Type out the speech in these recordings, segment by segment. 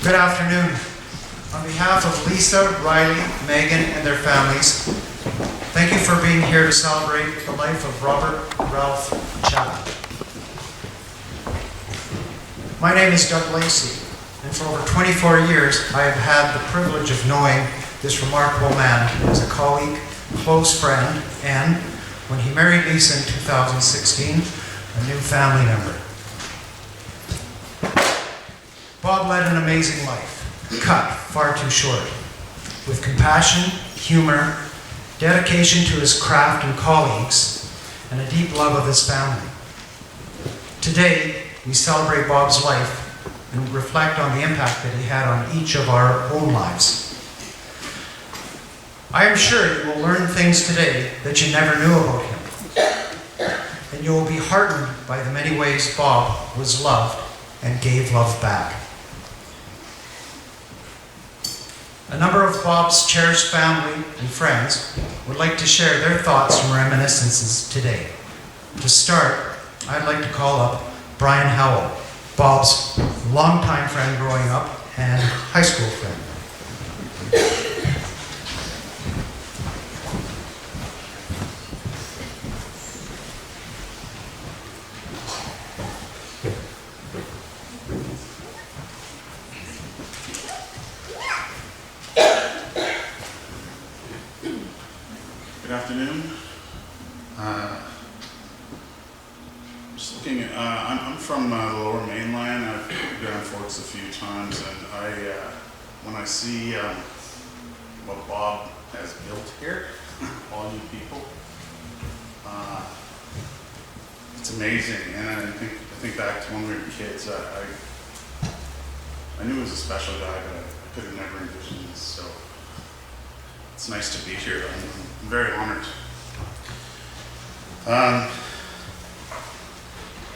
Good afternoon. On behalf of Lisa, Riley, Megan, and their families, thank you for being here to celebrate the life of Robert Ralph Chapman. My name is Doug Lacey, and for over 24 years, I have had the privilege of knowing this remarkable man as a colleague, close friend, and, when he married Lisa in 2016, a new family member. Bob led an amazing life, cut far too short, with compassion, humor, dedication to his craft and colleagues, and a deep love of his family. Today, we celebrate Bob's life and reflect on the impact that he had on each of our own lives. I am sure you will learn things today that you never knew about him, and you will be heartened by the many ways Bob was loved and gave love back. A number of Bob's cherished family and friends would like to share their thoughts and reminiscences today. To start, I'd like to call up Brian Howell, Bob's longtime friend growing up and high school friend. Good afternoon. Just looking at, I'm from the Lower Mainland. I've been to Grand Forks a few times, and when I see what Bob has built here, all you people, it's amazing. And I think back to when we were kids. I knew he was a special guy, but I could have never envisioned this. So it's nice to be here. I'm very honored.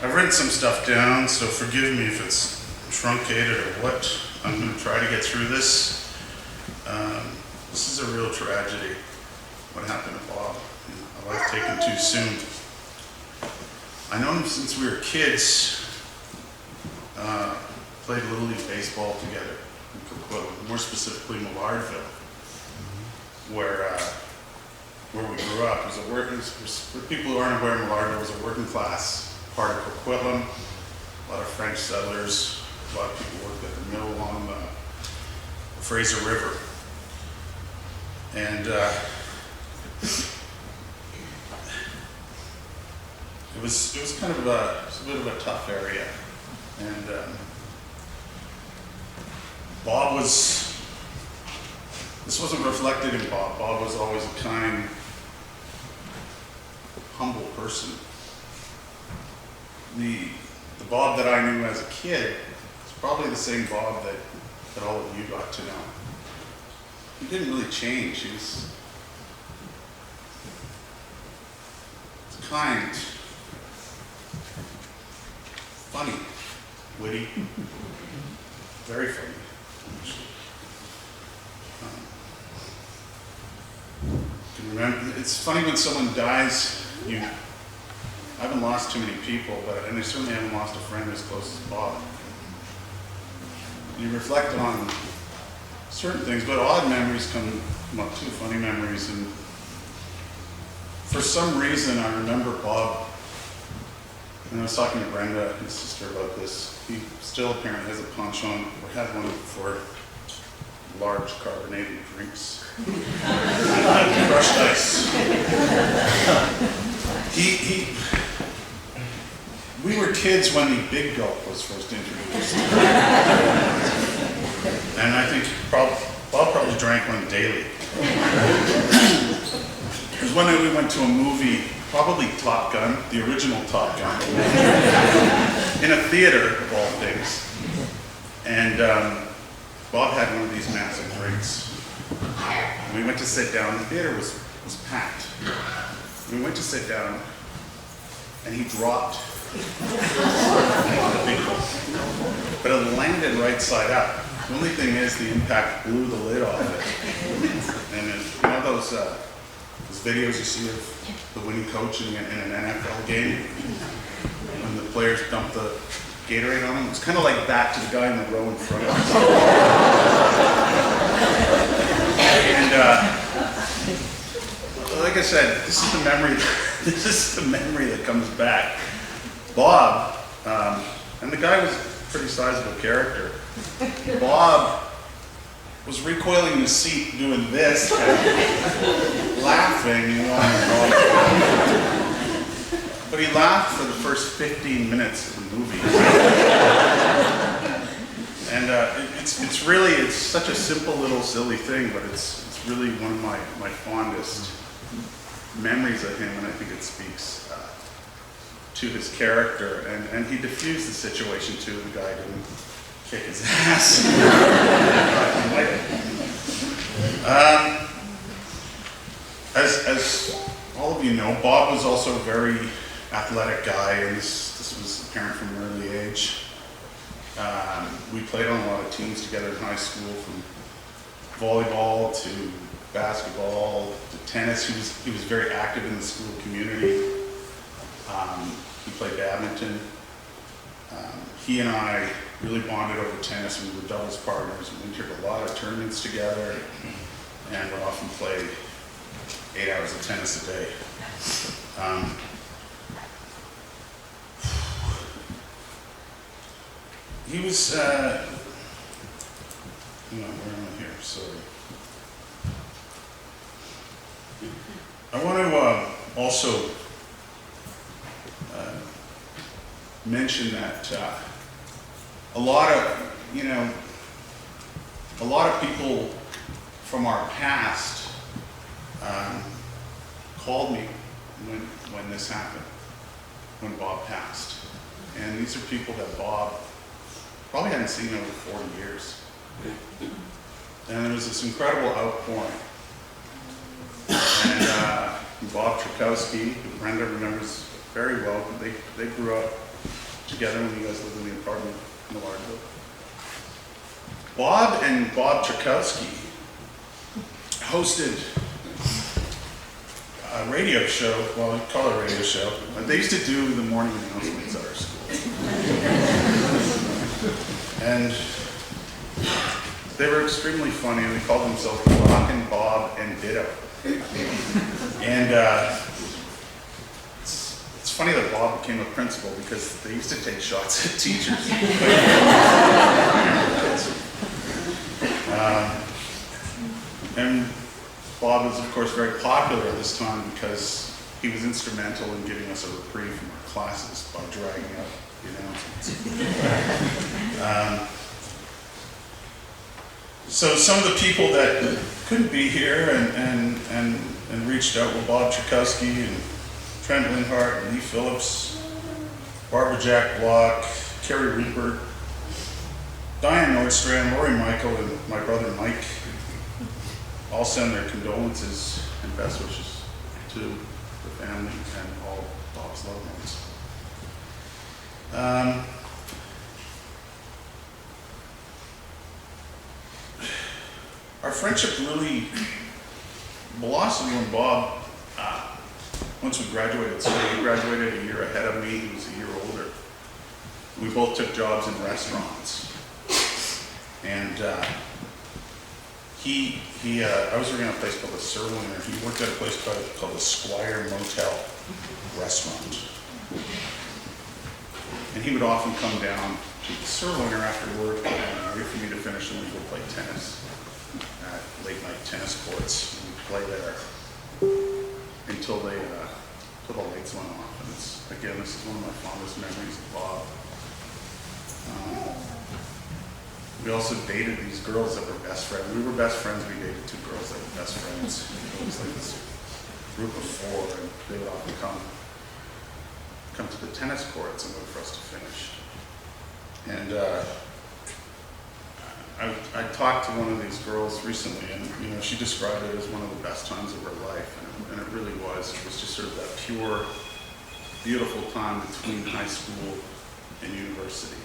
I've written some stuff down, so forgive me if it's truncated or what. I'm going to try to get through this. This is a real tragedy, what happened to Bob. A life taken too soon. I know him since we were kids. Played Little League baseball together in Coquitlam, more specifically Millardville, where we grew up. It was for people who aren't aware, Millardville was a working class part of Coquitlam. A lot of French settlers, a lot of people worked at the mill along the Fraser River. And it was kind of a bit of a tough area. And Bob was, this wasn't reflected in Bob. Bob was always a kind, humble person. The Bob that I knew as a kid is probably the same Bob that all of you got to know. He didn't really change. He was kind, funny, witty, very funny. Can remember, it's funny when someone dies. I haven't lost too many people, and I certainly haven't lost a friend as close as Bob. You reflect on certain things, but odd memories come up too, funny memories. And for some reason, I remember Bob. And I was talking to Brenda, his sister, about this. He still apparently has a penchant, or had one for large carbonated drinks. Crushed ice. We were kids when the Big Gulp was first introduced. And I think Bob probably drank one daily. Because one night we went to a movie, probably Top Gun, the original Top Gun, in a theater of all things. And Bob had one of these massive drinks. We went to sit down. The theater was packed. We went to sit down, and he dropped the Big Gulp. But it landed right side up. The only thing is, the impact blew the lid off it. And you know those videos you see of the winning coach in an NFL game? When the players dump the Gatorade on him. It's kind of like that to the guy in the row in front of us. And like I said, this is the memory. This is the memory that comes back. Bob, and the guy was a pretty sizable character. Bob was recoiling in his seat doing this, and laughing. But he laughed for the first 15 minutes of the movie. And it's really, it's such a simple little silly thing, but it's really one of my fondest memories of him, and I think it speaks to his character. And he diffused the situation too. The guy didn't kick his ass. As all of you know, Bob was also a very athletic guy, and this was apparent from an early age. We played on a lot of teams together in high school, from volleyball to basketball to tennis. He was very active in the school community. He played badminton. He and I really bonded over tennis. We were doubles partners. We entered a lot of tournaments together, and would often play 8 hours of tennis a day. He was, where am I here? Sorry. I want to also mention that a lot of people from our past called me when this happened, when Bob passed. And these are people that Bob probably hadn't seen over 40 years. And there was this incredible outpouring. And Bob Chapman, who Brenda remembers very well, they grew up together when you guys lived in the apartment in the Largeville. Bob and Bob Chakowski hosted a radio show, well, we call it a radio show, but they used to do the morning announcements at our school. And they were extremely funny, and they called themselves Rockin' Bob and Ditto. And it's funny that Bob became a principal, because they used to take shots at teachers. And Bob was, of course, very popular at this time because he was instrumental in giving us a reprieve from our classes by dragging out the announcements. So some of the people that couldn't be here and reached out were Bob Chakowski and Trent Linhart and Lee Phillips, Barbara Jack Block, Kerry Reaper, Diane Nordstrand, Lori Michael, and my brother Mike all send their condolences and best wishes to the family and all Bob's loved ones. Our friendship really blossomed when Bob, once we graduated school, he graduated a year ahead of me, he was a year older. We both took jobs in restaurants. And I was working at a place called the Sirloiner. He worked at a place called the Squire Motel Restaurant. And he would often come down to the Sirloiner after work and wait for me to finish, and we'd go play tennis at late night tennis courts. And we'd play there until the lights went off. And again, this is one of my fondest memories of Bob. We also dated these girls that were best friends. We were best friends. We dated two girls that were best friends. It was like this group of four, and they would often come to the tennis courts and wait for us to finish. And I talked to one of these girls recently, and she described it as one of the best times of her life, and it really was. It was just sort of that pure, beautiful time between high school and university.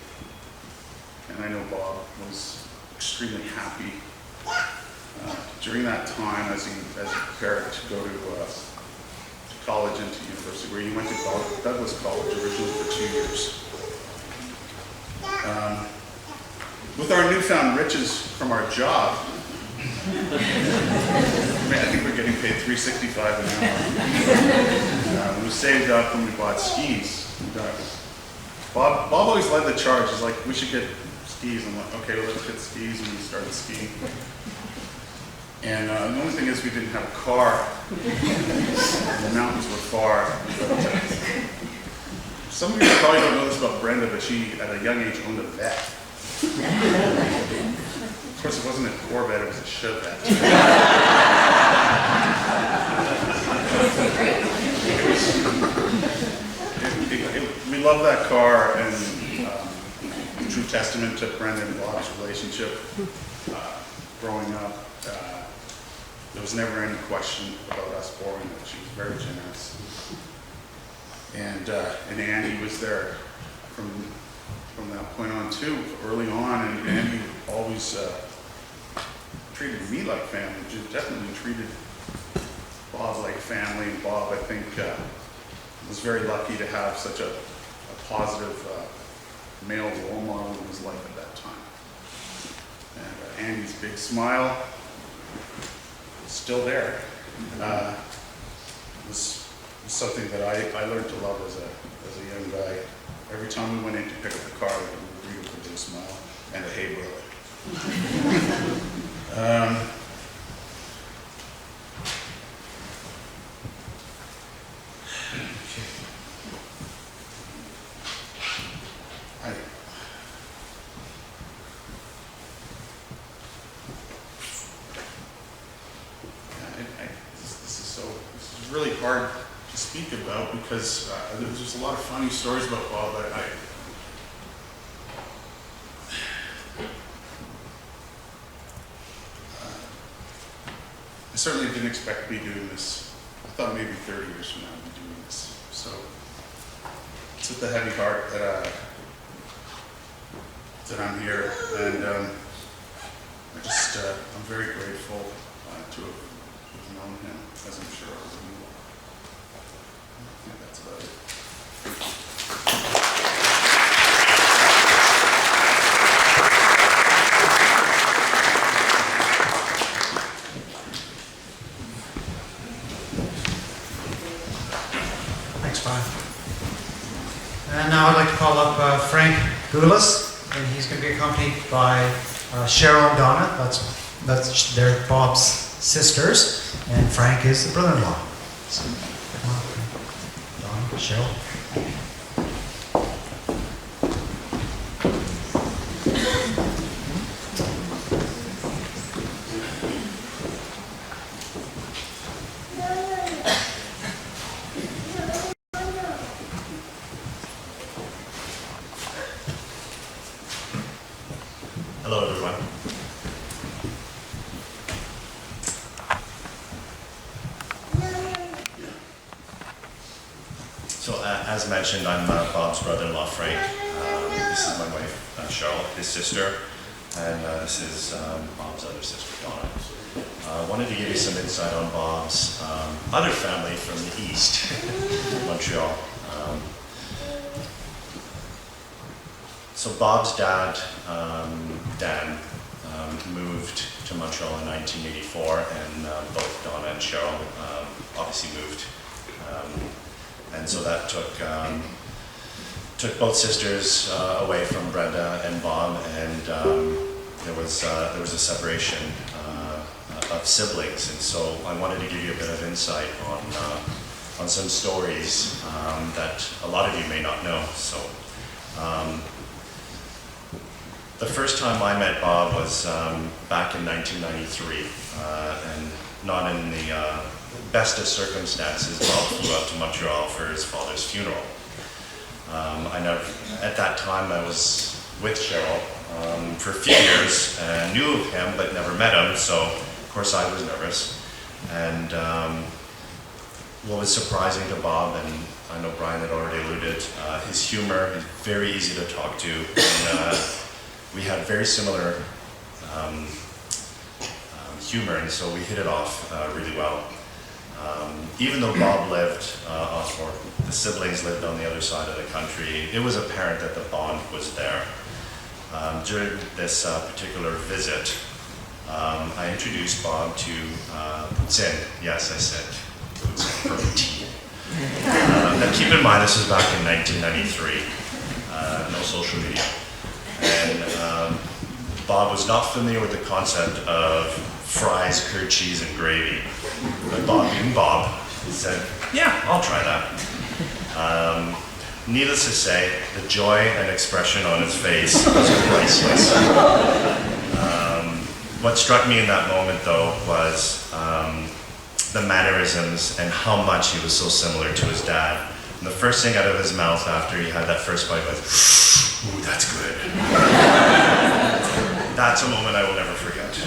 And I know Bob was extremely happy during that time as he prepared to go to college and to university, where he went to Douglas College originally for 2 years. With our newfound riches from our job, I think we're getting paid $3.65 an hour. We saved up when we bought skis. Bob always led the charge. He's like, we should get skis. I'm like, okay, well, let's get skis, and we started skiing. And the only thing is we didn't have a car. The mountains were far. But, some of you probably don't know this about Brenda, but she, at a young age, owned a vet. Of course, it wasn't a Corvette, it was a Chevette. We love that car, and true testament to Brenda and Bob's relationship. Growing up, there was never any question about us borrowing her. She was very generous. And Andy was there from that point on too, early on, and Andy always treated me like family, just definitely treated Bob like family. And Bob, I think, was very lucky to have such a positive male role model in his life at that time. And Andy's big smile is still there. Was something that I learned to love as a young guy. Every time we went in to pick up the car, we would greet him with a big smile and a hey brother. This is really hard to speak about because there's just a lot of funny stories about Bob. I certainly didn't expect to be doing this. I thought maybe 30 years from now I'd be doing this. So it's with a heavy heart that I'm here, and I'm very grateful to have known him, as I'm sure all of you will. I think that's about it. Thanks, Brian. And now I'd like to call up Frank Goulas, and he's going to be accompanied by Cheryl and Donna. They're Bob's sisters, and Frank is the brother-in-law. So, come on, Donna, Cheryl. Hello, everyone. So, as mentioned, I'm Bob's brother-in-law, Frank. This is my wife, Cheryl, his sister, and this is Bob's other sister, Donna. I wanted to give you some insight on Bob's other family from the East, Montreal. So Bob's dad, Dan, moved to Montreal in 1984, and both Donna and Cheryl obviously moved. And so that took both sisters away from Brenda and Bob, and there was a separation of siblings. And so I wanted to give you a bit of insight on some stories that a lot of you may not know. So. The first time I met Bob was back in 1993, and not in the best of circumstances. Bob flew out to Montreal for his father's funeral. At that time I was with Cheryl for a few years, and knew of him but never met him, so of course I was nervous. And what was surprising to Bob, and I know Brian had already alluded, his humor is very easy to talk to, and we had very similar humor, and so we hit it off really well. Even though Bob lived, or the siblings lived on the other side of the country, it was apparent that the bond was there. During this particular visit, I introduced Bob to poutine. Yes, I said poutine, protein. Now keep in mind, this was back in 1993, no social media. And Bob was not familiar with the concept of fries, curd cheese, and gravy. But Bob, being Bob, said, yeah, I'll try that. Needless to say, the joy and expression on his face was priceless. What struck me in that moment, though, was the mannerisms and how much he was so similar to his dad. And the first thing out of his mouth after he had that first bite was, ooh, that's good. That's a moment I will never forget.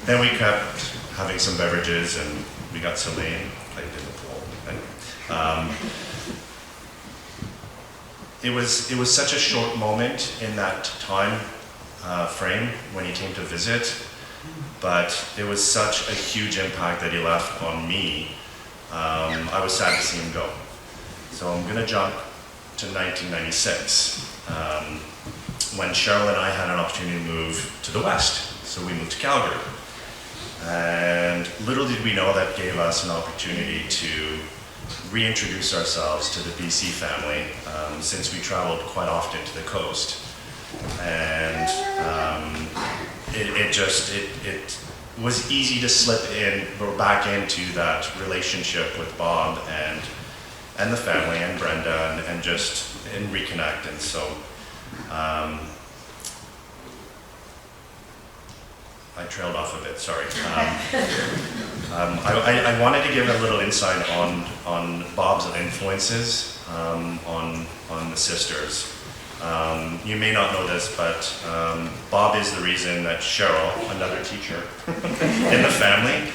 Then we kept having some beverages, and we got silly and played in the pool. And, it was such a short moment in that time frame when he came to visit, but it was such a huge impact that he left on me. I was sad to see him go. So I'm going to jump to 1996, when Cheryl and I had an opportunity to move to the West. So we moved to Calgary. And little did we know that gave us an opportunity to reintroduce ourselves to the BC family, since we traveled quite often to the coast. And it was easy to slip in or back into that relationship with Bob and the family and Brenda and reconnect. And so I trailed off a bit, sorry. I wanted to give a little insight on Bob's influences on the sisters. You may not know this, but Bob is the reason that Cheryl, another teacher in the family,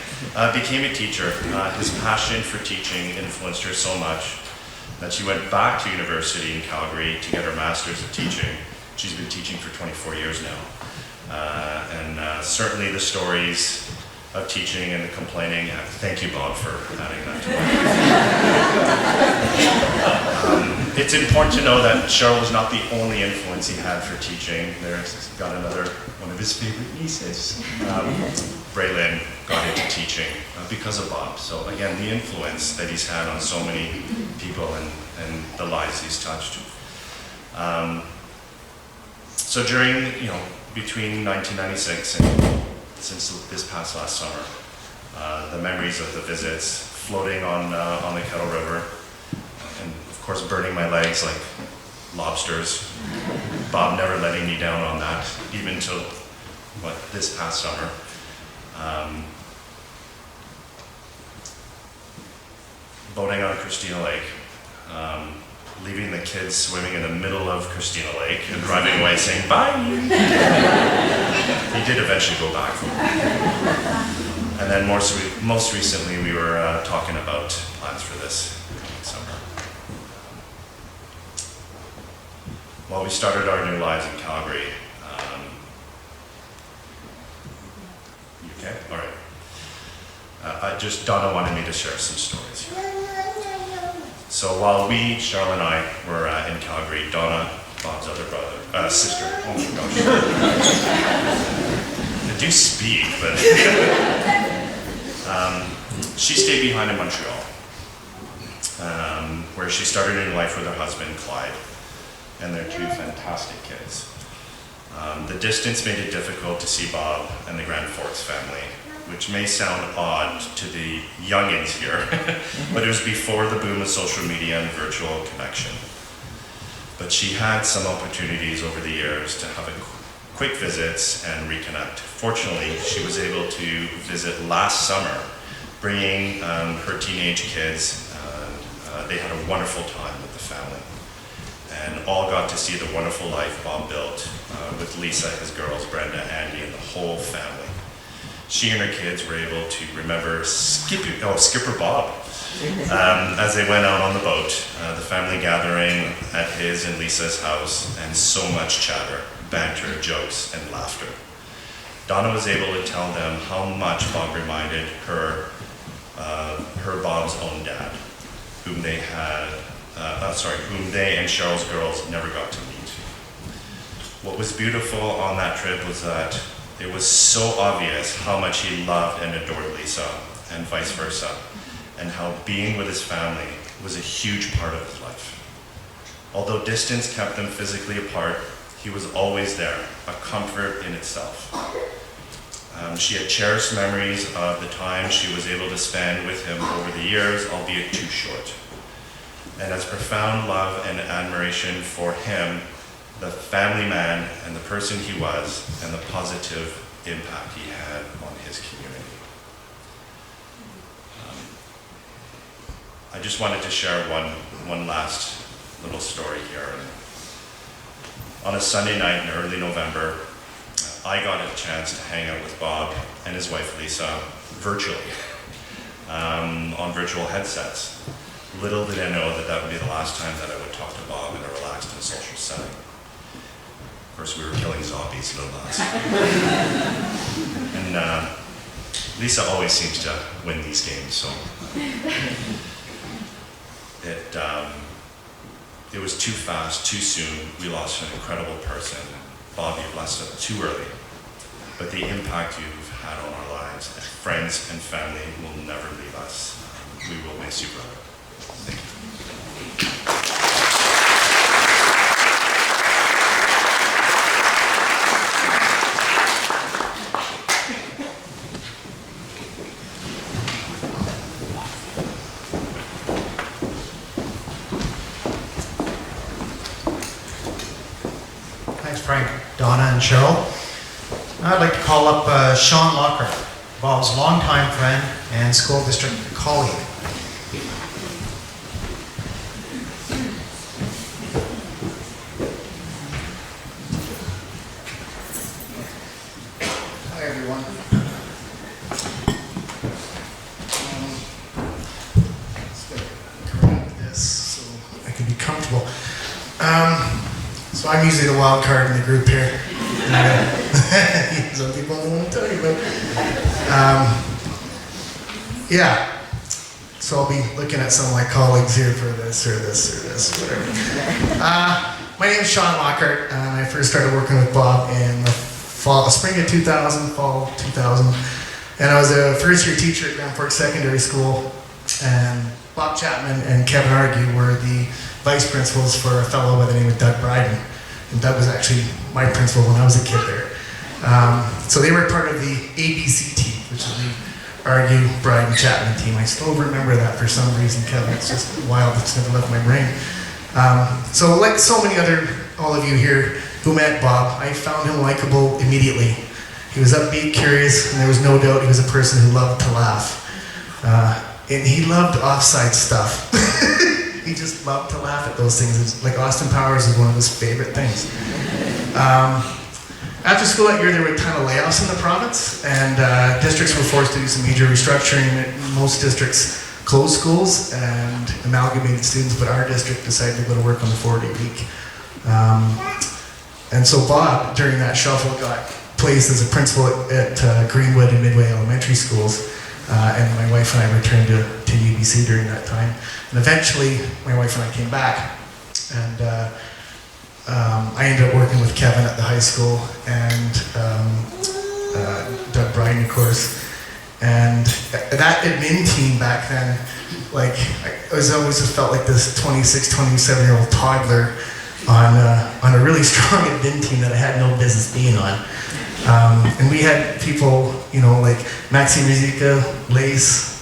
became a teacher. His passion for teaching influenced her so much that she went back to university in Calgary to get her master's of teaching. She's been teaching for 24 years now. And certainly the stories of teaching and the complaining, thank you, Bob, for adding that to it. It's important to know that Cheryl was not the only influence he had for teaching. There's got one of his favorite nieces, Braylon, got into teaching because of Bob. So again, the influence that he's had on so many people and the lives he's touched. So during, between 1996 and since this past last summer, the memories of the visits, floating on the Kettle River, and of course burning my legs like lobsters. Bob never letting me down on that, even till this past summer. Boating on Christina Lake. Leaving the kids swimming in the middle of Christina Lake and driving away saying bye. He did eventually go back. And then most recently we were talking about plans for this summer. While we started our new lives in Calgary, you okay? All right. Donna wanted me to share some stories here. So while Cheryl and I were in Calgary, Donna, Bob's other sister, oh my gosh. I do speak, but she stayed behind in Montreal, where she started a new life with her husband, Clyde, and their two fantastic kids. The distance made it difficult to see Bob and the Grand Forks family, which may sound odd to the youngins here, but it was before the boom of social media and virtual connection. But she had some opportunities over the years to have quick visits and reconnect. Fortunately, she was able to visit last summer, bringing her teenage kids. They had a wonderful time with the family, and all got to see the wonderful life Bob built with Lisa, his girls, Brenda, Andy, and the whole family. She and her kids were able to remember Skipper Bob as they went out on the boat, the family gathering at his and Lisa's house, and so much chatter, banter, jokes, and laughter. Donna was able to tell them how much Bob reminded her Bob's own dad, whom they and Cheryl's girls never got to meet. What was beautiful on that trip was that it was so obvious how much he loved and adored Lisa, and vice versa, and how being with his family was a huge part of his life. Although distance kept them physically apart, he was always there, a comfort in itself. She had cherished memories of the time she was able to spend with him over the years, albeit too short. And as profound love and admiration for him, the family man and the person he was, and the positive impact he had on his community. I just wanted to share one last little story here. On a Sunday night in early November, I got a chance to hang out with Bob and his wife Lisa virtually on virtual headsets. Little did I know that that would be the last time that I would talk to Bob in a relaxed and social setting. Of course, we were killing zombies, no less. And Lisa always seems to win these games, so it was too fast, too soon. We lost an incredible person. Bob, you've lost it too early. But the impact you've had on our lives, friends and family, will never leave us. We will miss you, brother. Thank you. Thanks, Frank, Donna, and Cheryl. I'd like to call up Sean Lockhart, Bob's longtime friend and school district colleague. Hi, everyone. Let's grab this so I can be comfortable. So I'm usually the wild card in the group here. Some people don't want to tell you about. Yeah. So I'll be looking at some of my colleagues here for this or this or this, whatever. My name is Sean Lockhart, and I first started working with Bob in the spring of 2000, fall 2000. And I was a first-year teacher at Grand Forks Secondary School, and Bob Chapman and Kevin Argue were the vice principals for a fellow by the name of Doug Bryden. And Doug was actually my principal when I was a kid there. So they were part of the ABC team, which is the Argue, Bryden, Chapman team. I still remember that for some reason, Kevin. It's just wild. It's never left my brain. So like so many other, all of you here who met Bob, I found him likable immediately. He was upbeat, curious, and there was no doubt he was a person who loved to laugh. And he loved offside stuff. He just loved to laugh at those things. It's like Austin Powers is one of his favorite things. After school that year, there were a ton of layoffs in the province, and districts were forced to do some major restructuring. Most districts closed schools and amalgamated students, but our district decided to go to work on the 4-day week. And so Bob, during that shuffle, got placed as a principal at Greenwood and Midway Elementary Schools. And my wife and I returned to UBC during that time. And eventually, my wife and I came back, and I ended up working with Kevin at the high school, and Doug Bryden, of course. And that admin team back then, like, I was always just felt like this 26, 27-year-old toddler on a really strong admin team that I had no business being on. And we had people, you know, like Maxine Rizika,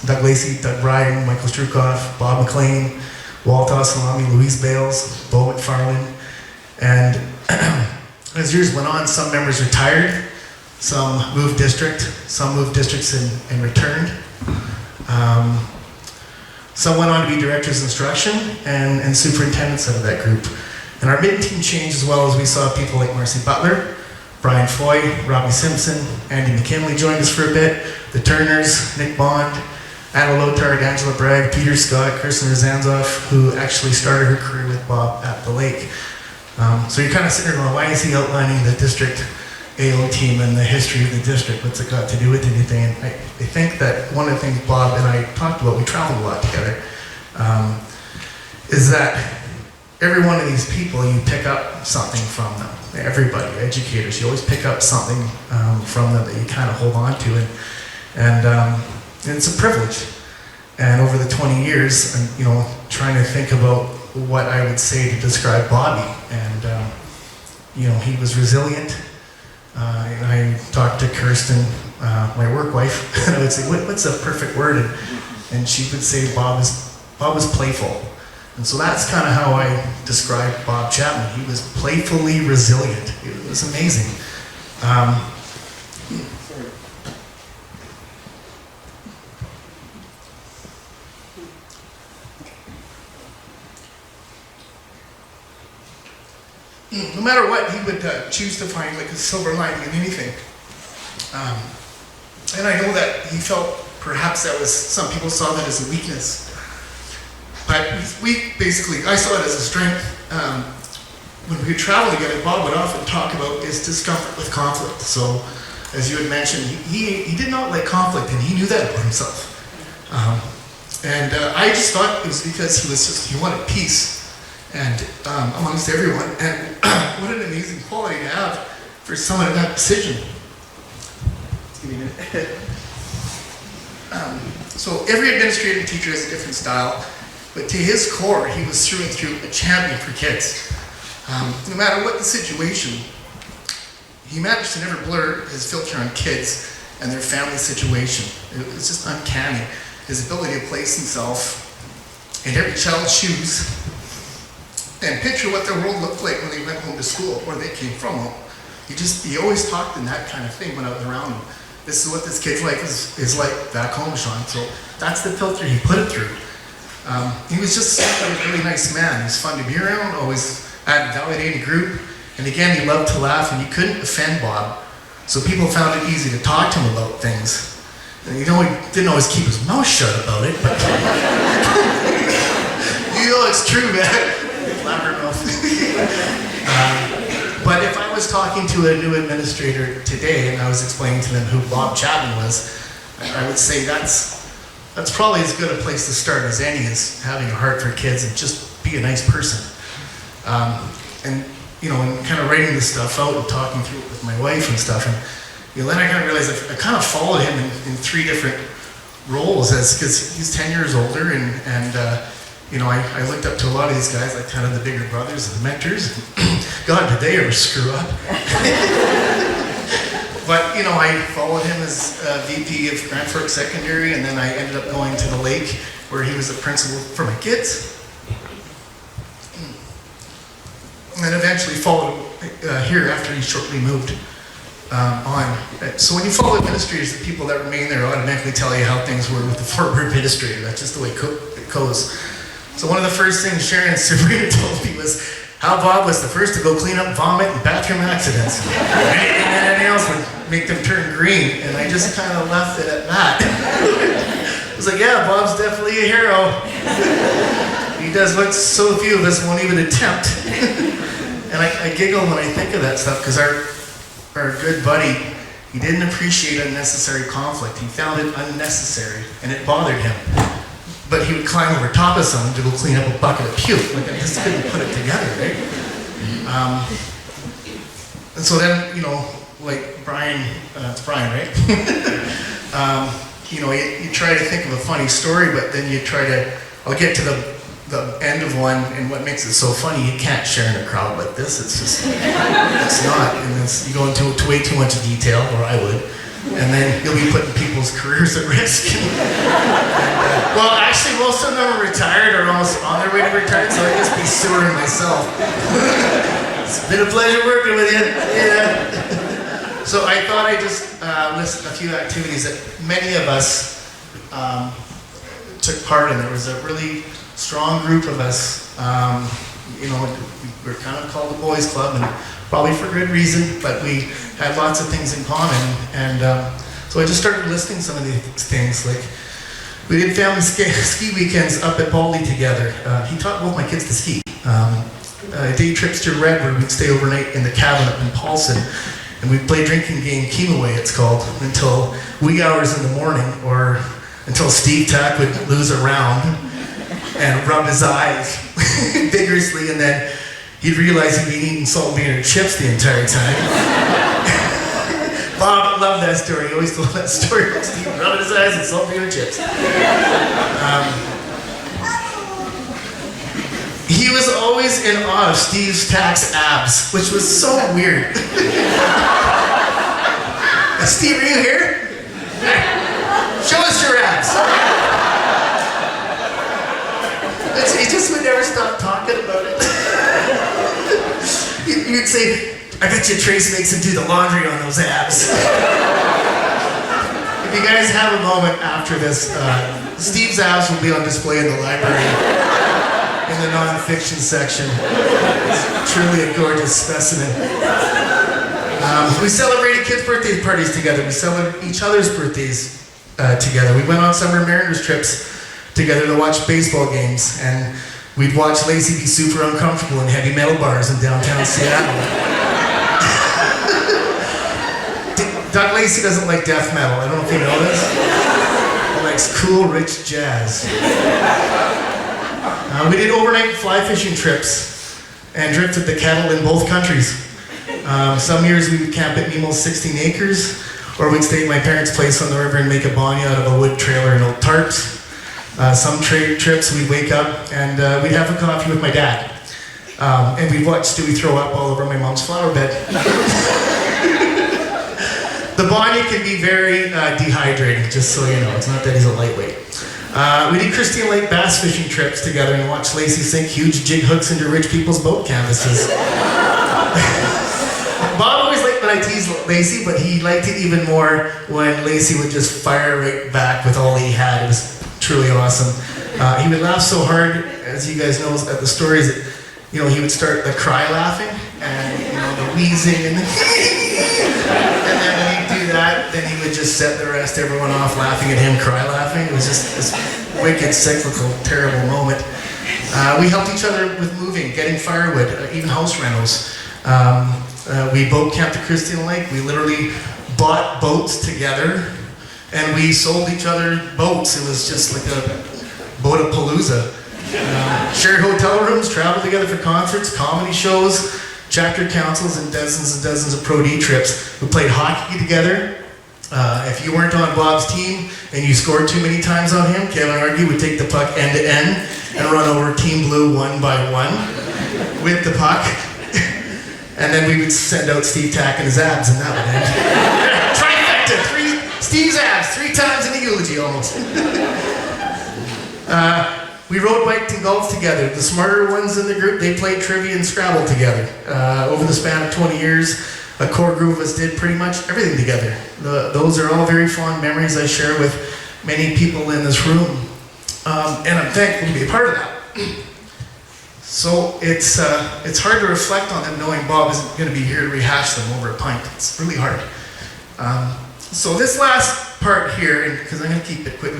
Doug Lacey, Doug Bryden, Michael Strukoff, Bob McLean, Walt Osalami, Louise Bales, Bo McFarlane. And as years went on, some members retired, some moved district, some moved districts and returned. Some went on to be directors of instruction and superintendents of that group. And our mid-team changed as well as we saw people like Marcy Butler, Brian Foy, Robbie Simpson, Andy McKinley joined us for a bit, the Turners, Nick Bond, Anna Lotard, Angela Bragg, Peter Scott, Kirsten Rozanzoff, who actually started her career with Bob at the lake. So you're kind of sitting there going, why is he outlining the district AO team and the history of the district? What's it got to do with anything? And I think that one of the things Bob and I talked about, we traveled a lot together, is that every one of these people, you pick up something from them. everybody, educators. You always pick up something from them that you kind of hold on to, and it's a privilege. And over the 20 years, I'm trying to think about what I would say to describe Bobby, and he was resilient. And I talked to Kirsten, my work wife, and I would say, what's a perfect word? And she would say Bob was playful. And so that's kind of how I describe Bob Chapman. He was playfully resilient. It was amazing. No matter what, he would choose to find like a silver lining in anything. And I know that he felt perhaps some people saw that as a weakness. But I saw it as a strength. When we would travel together, Bob would often talk about his discomfort with conflict. So, as you had mentioned, he did not like conflict, and he knew that about himself. And I just thought it was because he wanted peace and amongst everyone. And what an amazing quality to have for someone in that position. Give me a minute. So every administrative teacher has a different style, but to his core, he was through and through a champion for kids. No matter what the situation, he managed to never blur his filter on kids and their family situation. It was just uncanny. His ability to place himself in every child's shoes and picture what their world looked like when they went home to school or they came from home. He always talked in that kind of thing when I was around him. This is what this kid's life is like back home, Sean. So that's the filter he put it through. He was just a really nice man. He was fun to be around, always validating group. And again, he loved to laugh, and you couldn't offend Bob. So people found it easy to talk to him about things. And he didn't always keep his mouth shut about it, but it's true, man. Blabbermouth. But if I was talking to a new administrator today and I was explaining to them who Bob Chapman was, I would say that's probably as good a place to start as any, is having a heart for kids and just be a nice person. And kind of writing this stuff out and talking through it with my wife and stuff, and then I kind of realized I kind of followed him in three different roles, because he's 10 years older, and I looked up to a lot of these guys, like kind of the bigger brothers and the mentors. God, did they ever screw up? But I followed him as VP of Grand Forks Secondary, and then I ended up going to the Lake, where he was the principal for my kids. And eventually followed here after he shortly moved on. So when you follow administrators, the people that remain there automatically tell you how things were with the former administrator. That's just the way it goes. So one of the first things Sharon and Sabrina told me was how Bob was the first to go clean up vomit and bathroom accidents. And anything else would make them turn green. And I just kind of left it at that. I was like, yeah, Bob's definitely a hero. He does what so few of us won't even attempt. And I giggle when I think of that stuff, because our good buddy, he didn't appreciate unnecessary conflict. He found it unnecessary, and it bothered him. But he would climb over top of someone to go clean up a bucket of puke. Like, I just couldn't put it together, right? And so then, like Brian, it's Brian, right? You try to think of a funny story, but then I'll get to the end of one, and what makes it so funny, you can't share in a crowd like this. It's not. And you go into way too much detail, or I would. And then you'll be putting people's careers at risk. Well, actually, most of them are retired or almost on their way to retire, so I just be sewering myself. It's been a pleasure working with you. Yeah. So I thought I'd just list a few activities that many of us took part in. There was a really strong group of us. We were kind of called the Boys Club, and probably for good reason, but we had lots of things in common. And so I just started listing some of these things. Like, we did family ski weekends up at Baldy together. He taught both my kids to ski. Day trips to Red, where we'd stay overnight in the cabin up in Paulson, and we'd play drinking game Keemaway, it's called, until wee hours in the morning, or until Steve Tack would lose a round and rub his eyes vigorously, and then he'd realize he'd been eating salt and vinegar chips the entire time. Bob loved that story. He always told that story about Steve rubbing his eyes and salt and vinegar chips. He was always in awe of Steve's tax abs, which was so weird. Steve, are you here? Show us your abs. He just would never stop talking about it. You'd say, I bet you Trace makes him do the laundry on those abs. If you guys have a moment after this, Steve's abs will be on display in the library in the non-fiction section. It's truly a gorgeous specimen. We celebrated kids' birthday parties together. We celebrated each other's birthdays together. We went on summer Mariners trips together to watch baseball games, and we'd watch Lacey be super uncomfortable in heavy metal bars in downtown Seattle. Doug Lacey doesn't like death metal. I don't know if you know this. He likes cool, rich jazz. We did overnight fly fishing trips and drifted the kettle in both countries. Some years we would camp at Nemo's 16 acres, or we'd stay at my parents' place on the river and make a bonny out of a wood trailer and old tarps. Some trips we'd wake up and we'd have a coffee with my dad. And we'd watch Stewie throw up all over my mom's flower bed. The bonny can be very dehydrating, just so you know. It's not that he's a lightweight. We did Christine Lake bass fishing trips together and watched Lacey sink huge jig hooks into rich people's boat canvases. Bob always liked when I teased Lacey, but he liked it even more when Lacey would just fire right back with all he had. It was truly awesome. He would laugh so hard, as you guys know at the stories, that he would start the cry laughing and the wheezing and and then when he'd do that, then he would just set the rest everyone off laughing at him, cry laughing. It was just this wicked, cyclical, terrible moment. We helped each other with moving, getting firewood, even house rentals. We boat camped at Christine Lake. We literally bought boats together and we sold each other boats. It was just like a boat-a-palooza. Shared hotel rooms, traveled together for concerts, comedy shows, chapter councils, and dozens of Pro D trips. We played hockey together. If you weren't on Bob's team and you scored too many times on him, Kevin Argy would take the puck end to end and run over Team Blue one by one with the puck. And then we would send out Steve Tack and his abs, and that would end. Trifecta, Steve's abs, 3 times in the eulogy almost. We rode, biked, and golfed together. The smarter ones in the group, they played trivia and Scrabble together. Over the span of 20 years, a core group of us did pretty much everything together. Those are all very fond memories I share with many people in this room. And I'm thankful to be a part of that. So it's hard to reflect on them knowing Bob isn't going to be here to rehash them over a pint. It's really hard. So this last part here, because I'm going to keep it quick,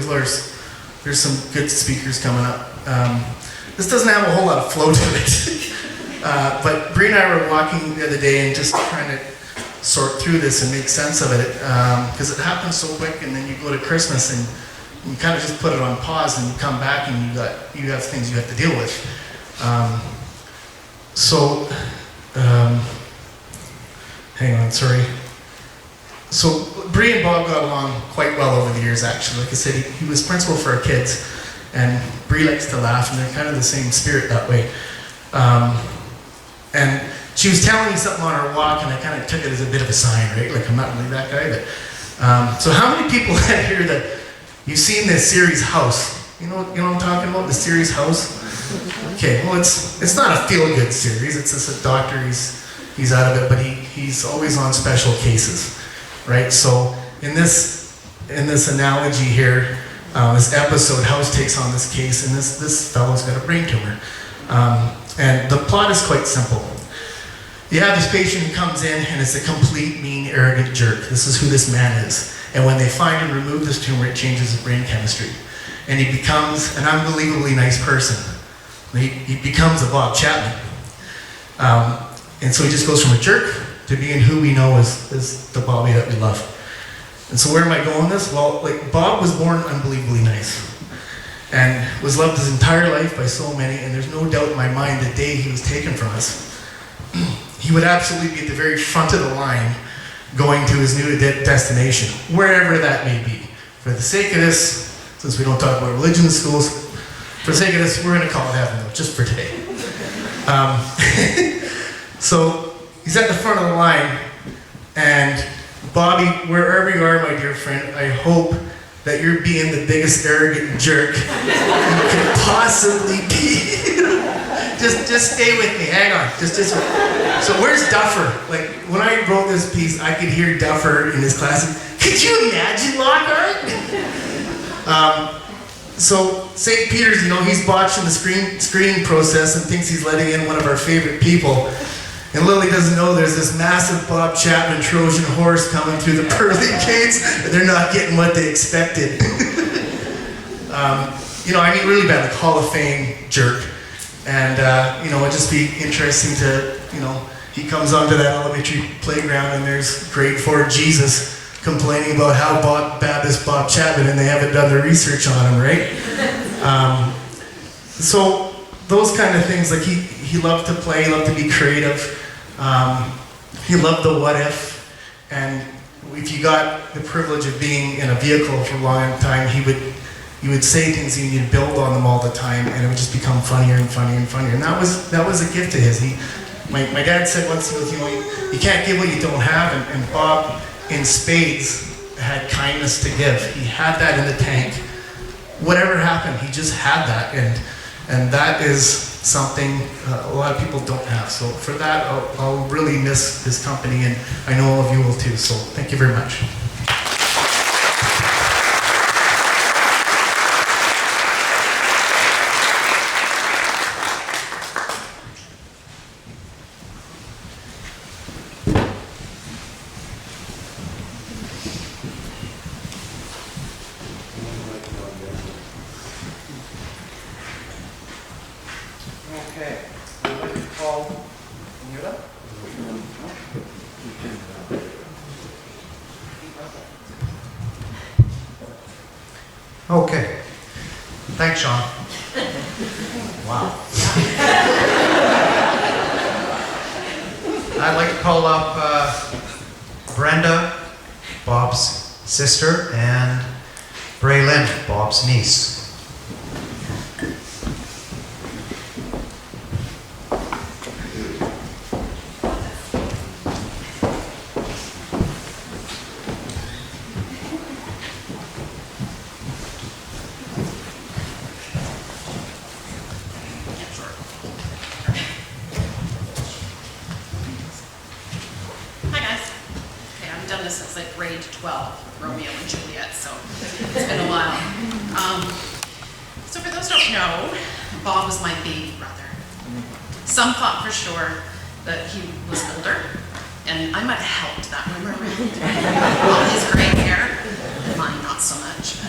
there's some good speakers coming up. This doesn't have a whole lot of flow to it. But Bree and I were walking the other day and just trying to sort through this and make sense of it. Because it happens so quick, and then you go to Christmas and you kind of just put it on pause, and you come back and you have things you have to deal with. Hang on, sorry. So Bree and Bob got along quite well over the years, actually. Like I said, he was principal for our kids, and Bree likes to laugh, and they're kind of the same spirit that way. And she was telling me something on our walk, and I kind of took it as a bit of a sign, right? Like, I'm not really that guy, but... so how many people out here that you've seen this series House? You know what I'm talking about, the series House? Okay, well, it's not a feel-good series. It's just a doctor, he's out of it, but he's always on special cases. Right, so in this analogy here, this episode, House takes on this case, and this fellow's got a brain tumor. And the plot is quite simple. You have this patient who comes in, and it's a complete, mean, arrogant jerk. This is who this man is. And when they find and remove this tumor, it changes his brain chemistry. And he becomes an unbelievably nice person. He becomes a Bob Chapman. And so he just goes from a jerk to being who we know as the Bobby that we love. And so where am I going with this? Well, like, Bob was born unbelievably nice and was loved his entire life by so many, and there's no doubt in my mind the day he was taken from us, he would absolutely be at the very front of the line going to his new destination, wherever that may be. For the sake of this, since we don't talk about religion in schools, for the sake of this, we're going to call it heaven, though, just for today. So he's at the front of the line, and Bobby, wherever you are, my dear friend, I hope that you're being the biggest arrogant jerk you could possibly be. just stay with me. Hang on. So where's Duffer? Like, when I wrote this piece, I could hear Duffer in his class. Could you imagine Lockhart? So St. Peter's, he's botching the screening process and thinks he's letting in one of our favorite people. And Lily doesn't know there's this massive Bob Chapman Trojan horse coming through the pearly gates, and they're not getting what they expected. Really bad, like Hall of Fame jerk. And, it'd just be interesting to, he comes onto that elementary playground and there's grade 4 Jesus complaining about how bad is Bob Chapman, and they haven't done their research on him, right? So those kind of things, like he loved to play, he loved to be creative. He loved the what if, and if you got the privilege of being in a vehicle for a long time, he would say things and you'd build on them all the time, and it would just become funnier and funnier and funnier. And that was a gift to his. My dad said once, you can't give what you don't have, and Bob in spades had kindness to give. He had that in the tank. Whatever happened, he just had that, and that is something a lot of people don't have. So for that, I'll really miss his company, and I know all of you will too. So thank you very much. Okay, I'd like to call Nita. Okay, thanks, Sean. Wow. I'd like to call up Brenda, Bob's sister, and Braylyn, Bob's niece. Since like grade 12 with Romeo and Juliet, so it's been a while. So for those who don't know, Bob was my baby brother. Some thought for sure that he was older, and I might have helped that rumor around. All his gray hair, mine not so much. But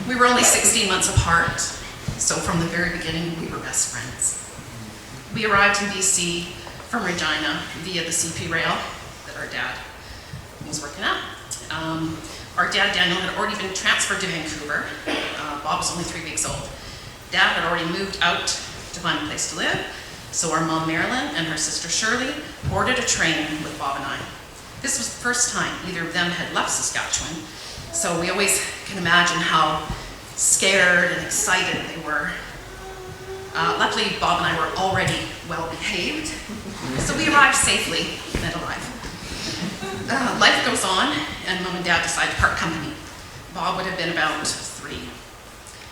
we were only 16 months apart, so from the very beginning we were best friends. We arrived in BC from Regina via the CP rail that our dad was working at. Our dad, Daniel, had already been transferred to Vancouver. Bob was only 3 weeks old. Dad had already moved out to find a place to live, so our mom, Marilyn, and her sister, Shirley, boarded a train with Bob and I. This was the first time either of them had left Saskatchewan, so we always can imagine how scared and excited they were. Luckily, Bob and I were already well behaved, so we arrived safely and alive. Life goes on, and Mom and Dad decide to part company. Bob would have been about 3.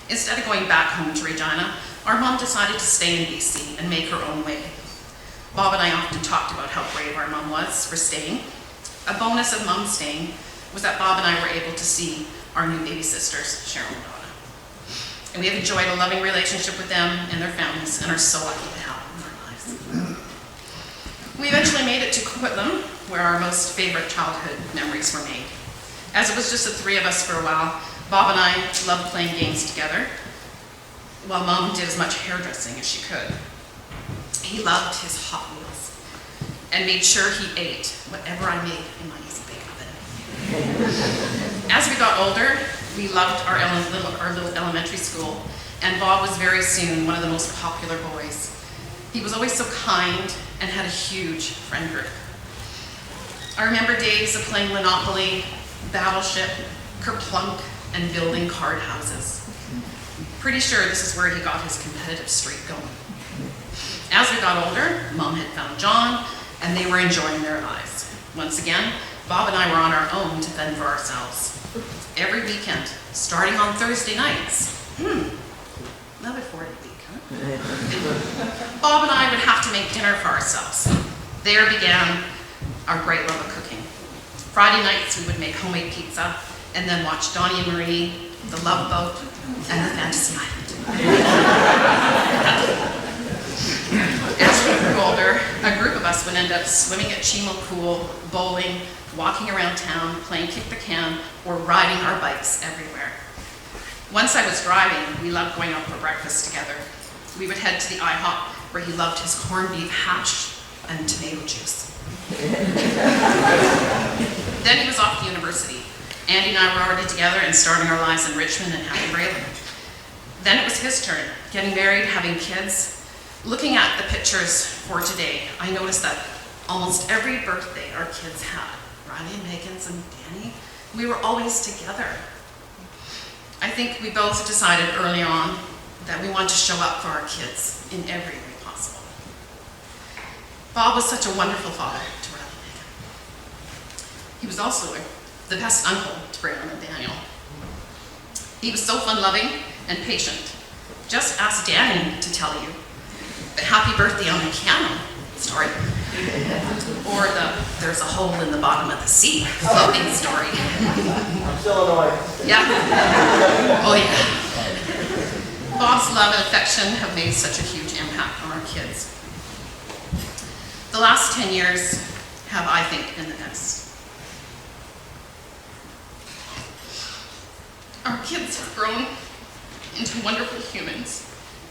Instead of going back home to Regina, our mom decided to stay in BC and make her own way. Bob and I often talked about how brave our mom was for staying. A bonus of Mom staying was that Bob and I were able to see our new baby sisters, Cheryl and Donna. And we have enjoyed a loving relationship with them and their families, and are so lucky to have them in our lives. We eventually made it to Coquitlam, where our most favorite childhood memories were made. As it was just the 3 of us for a while, Bob and I loved playing games together, while Mom did as much hairdressing as she could. He loved his Hot Wheels and made sure he ate whatever I made in my easy bake oven. As we got older, we loved our little elementary school, and Bob was very soon one of the most popular boys. He was always so kind and had a huge friend group. I remember days of playing Monopoly, Battleship, Kerplunk, and building card houses. Pretty sure this is where he got his competitive streak going. As we got older, Mom had found John, and they were enjoying their lives. Once again, Bob and I were on our own to fend for ourselves. Every weekend, starting on Thursday nights. Another 40 week, huh? Bob and I would have to make dinner for ourselves. There began our great love of cooking. Friday nights, we would make homemade pizza, and then watch Donnie and Marie, The Love Boat, and The Fantasy Island. As we grew older, a group of us would end up swimming at Chimo Pool, bowling, walking around town, playing kick the can, or riding our bikes everywhere. Once I was driving, we loved going out for breakfast together. We would head to the IHOP where he loved his corned beef hash and tomato juice. Then he was off to university. Andy and I were already together and starting our lives in Richmond and having Braylon. Then it was his turn, getting married, having kids. Looking at the pictures for today, I noticed that almost every birthday our kids had, Riley and Megan's and Danny, we were always together. I think we both decided early on that we wanted to show up for our kids in every way possible. Bob was such a wonderful father to Riley and Megan. He was also the best uncle to Braylon and Daniel. He was so fun-loving and patient. Just ask Danny to tell you the happy birthday on the piano story. Or the there's a hole in the bottom of the sea floating story. I'm still annoyed. Yeah. Oh yeah. Bob's love and affection have made such a huge impact on our kids. The last 10 years have, I think, been the best. Our kids have grown into wonderful humans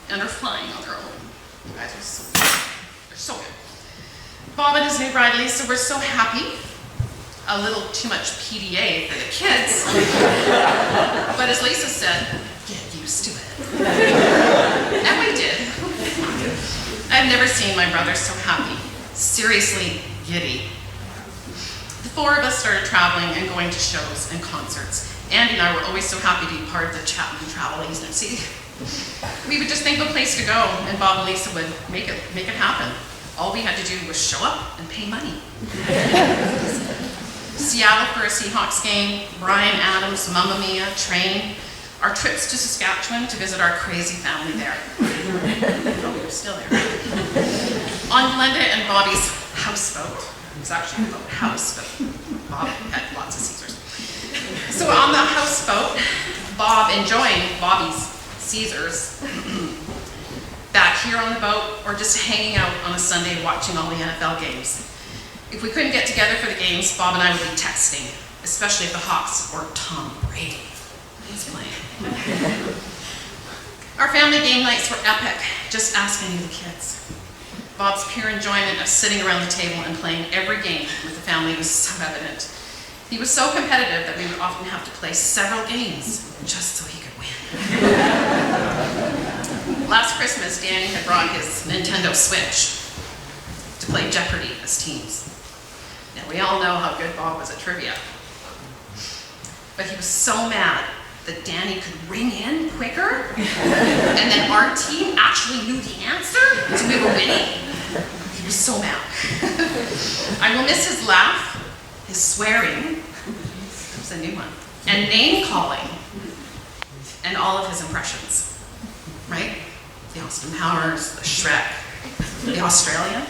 and are flying on their own. You guys are so good. Bob and his new bride Lisa were so happy. A little too much PDA for the kids. But as Lisa said, get used to it. And we did. I've never seen my brother so happy. Seriously giddy. The four of us started traveling and going to shows and concerts. Andy and I were always so happy to be part of the Chapman travel agency. We would just think of a place to go, and Bob and Lisa would make it happen. All we had to do was show up and pay money. Seattle for a Seahawks game, Bryan Adams, Mamma Mia, train, our trips to Saskatchewan to visit our crazy family there. Oh, we were still there. On Glenda and Bobby's houseboat. It was actually a boat house, but Bob had lots of Caesars. So on the houseboat, Bob enjoying Bobby's Caesars, back here on the boat, or just hanging out on a Sunday watching all the NFL games. If we couldn't get together for the games, Bob and I would be texting, especially if the Hawks or Tom Brady was playing. Our family game nights were epic, just ask any of the kids. Bob's pure enjoyment of sitting around the table and playing every game with the family was so evident. He was so competitive that we would often have to play several games just so he could win. Last Christmas, Danny had brought his Nintendo Switch to play Jeopardy as teams. Now, we all know how good Bob was at trivia. But he was so mad that Danny could ring in quicker, and then our team actually knew the answer, so we were winning. He was so mad. I will miss his laugh, his swearing, that's a new one, and name calling, and all of his impressions, right? The Austin Powers, the Shrek, the Australian.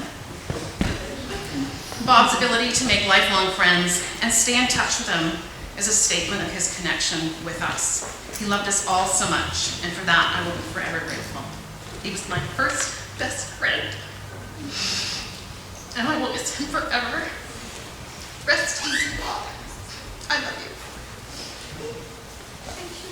Bob's ability to make lifelong friends and stay in touch with them is a statement of his connection with us. He loved us all so much, and for that I will be forever grateful. He was my first best friend, and I will miss him forever. Rest easy, Bob. I love you. Thank you.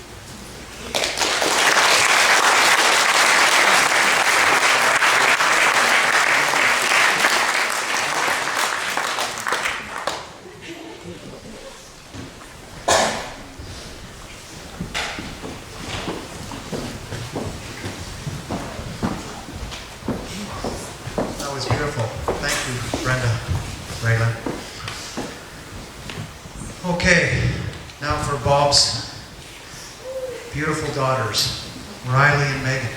That was beautiful. Brenda, Raylan. Okay, now for Bob's beautiful daughters, Riley and Megan.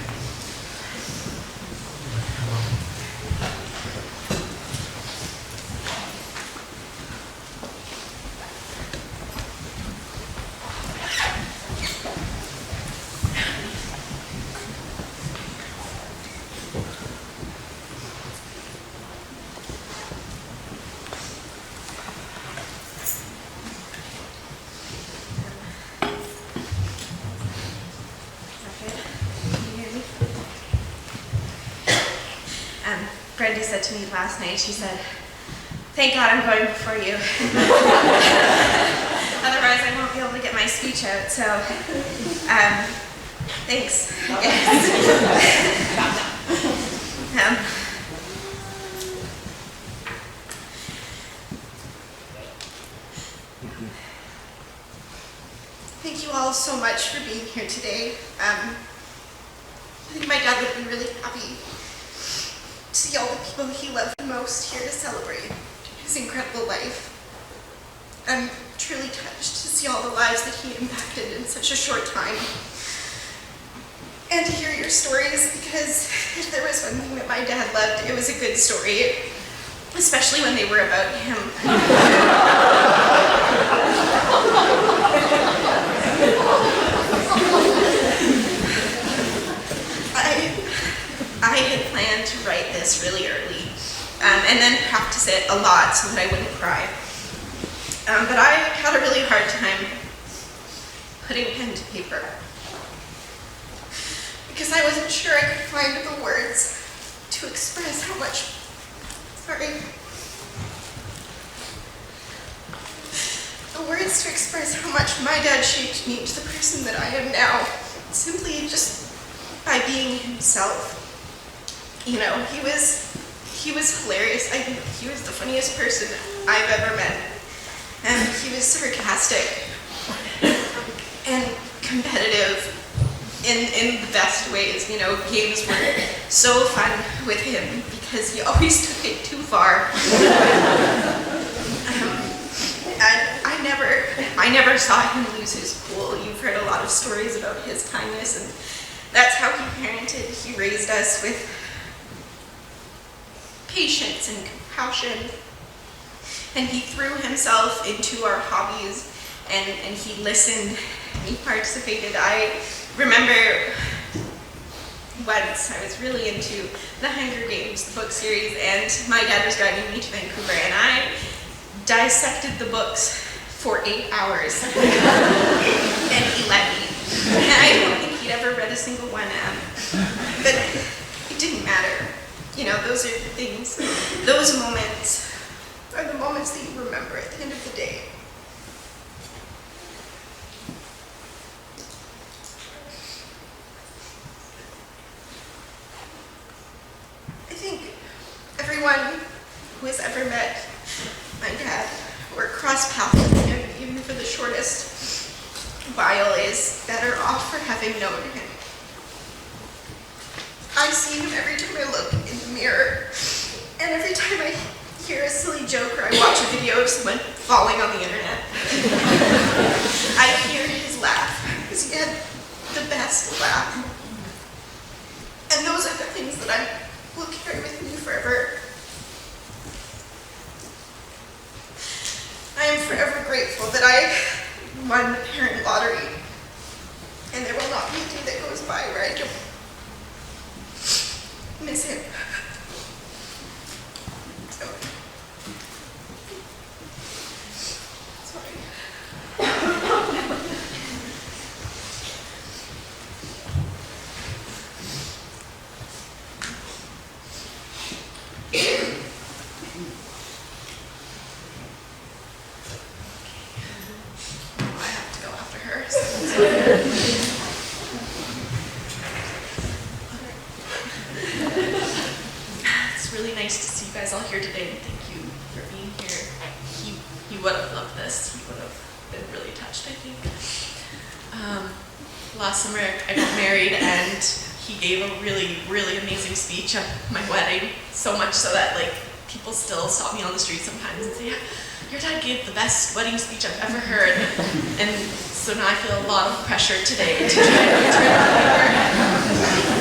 Brenda said to me last night, she said, "Thank God I'm going before you." Otherwise I won't be able to get my speech out, so thanks, I guess. Thank you all so much for being here today. I think my dad would be really happy to see all the people he loved the most here to celebrate his incredible life. I'm truly touched to see all the lives that he impacted in such a short time. And to hear your stories, because if there was one thing that my dad loved, it was a good story, especially when they were about him. I had planned to write this really early and then practice it a lot so that I wouldn't cry. But I had a really hard time putting pen to paper because I wasn't sure I could find the words to express how much, the words to express how much my dad shaped me into the person that I am now, simply just by being himself. You know, he was hilarious. I think he was the funniest person I've ever met. And he was sarcastic and competitive in the best ways. You know, games were so fun with him because he always took it too far. And I never saw him lose his cool. You've heard a lot of stories about his kindness, and that's how he parented. He raised us with patience and compassion, and he threw himself into our hobbies, and he listened, he participated. I remember once I was really into the Hunger Games, the book series, and my dad was driving me to Vancouver, and I dissected the books for 8 hours, and he let me. And I don't think he'd ever read a single one, but it didn't matter. You know, those are the things, those moments are the moments that you remember at the end of the day. I think everyone who has ever met my dad or crossed paths with him, even for the shortest while, is better off for having known him. I see him every time I look in the mirror, and every time I hear a silly joke or I watch a video of someone falling on the internet. I hear his laugh, because he had the best laugh. And those are the things that I will carry with me forever. I am forever grateful that I won the parent lottery, and there will not be a day that goes by where I don't miss him. So, sorry. I have to go after her. It's really nice to see you guys all here today, and thank you for being here. He would have loved this. He would have been really touched, I think. Last summer I got married, and he gave a really, really amazing speech at my wedding, so much so that, like, people still stop me on the street sometimes and say, "Yeah, your dad gave the best wedding speech I've ever heard." And so now I feel a lot of pressure today to try and return the favor.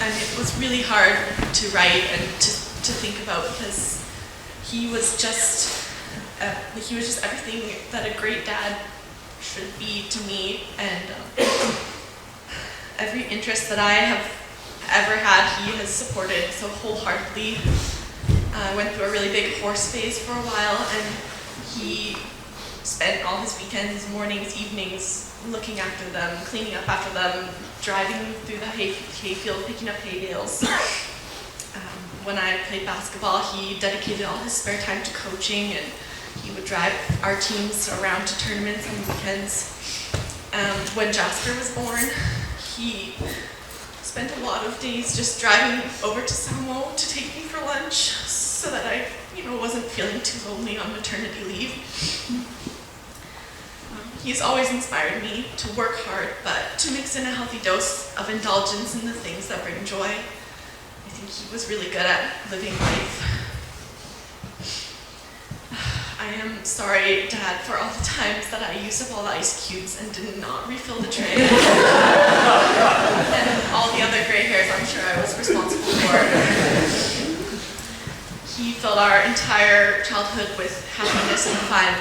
And it was really hard to write and to think about, because he was just everything that a great dad should be to me, and every interest that I have ever had, he has supported so wholeheartedly. I went through a really big horse phase for a while, and he spent all his weekends, mornings, evenings, looking after them, cleaning up after them, driving through the hayfield, picking up hay bales. When I played basketball, he dedicated all his spare time to coaching, and he would drive our teams around to tournaments on weekends. When Jasper was born, he spent a lot of days just driving over to Samo to take me for lunch so that I, wasn't feeling too lonely on maternity leave. He's always inspired me to work hard, but to mix in a healthy dose of indulgence in the things that bring joy. I think he was really good at living life. I am sorry, Dad, for all the times that I used up all the ice cubes and did not refill the tray. And all the other gray hairs I'm sure I was responsible for. He filled our entire childhood with happiness and fun.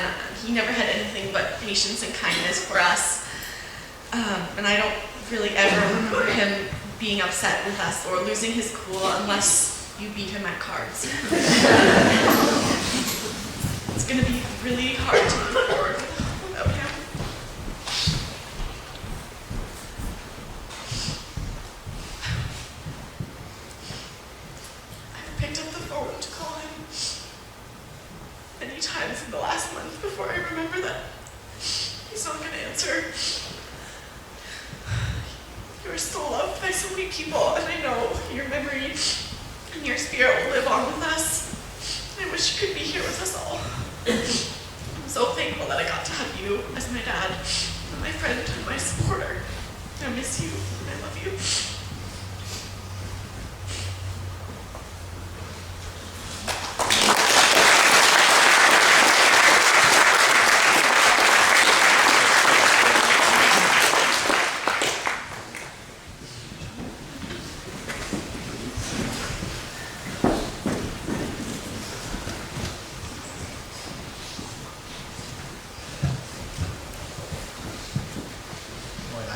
He never had anything but patience and kindness for us. And I don't really ever remember him being upset with us or losing his cool unless you beat him at cards. It's going to be really hard to move forward without him. I've picked up the phone to call him many times in the last month before I remember that he's not going to answer. You are so loved by so many people, and I know your memory and your spirit will live on with us. I wish you could be here with us all. I'm so thankful that I got to have you as my dad, and my friend, and my supporter. I miss you, and I love you.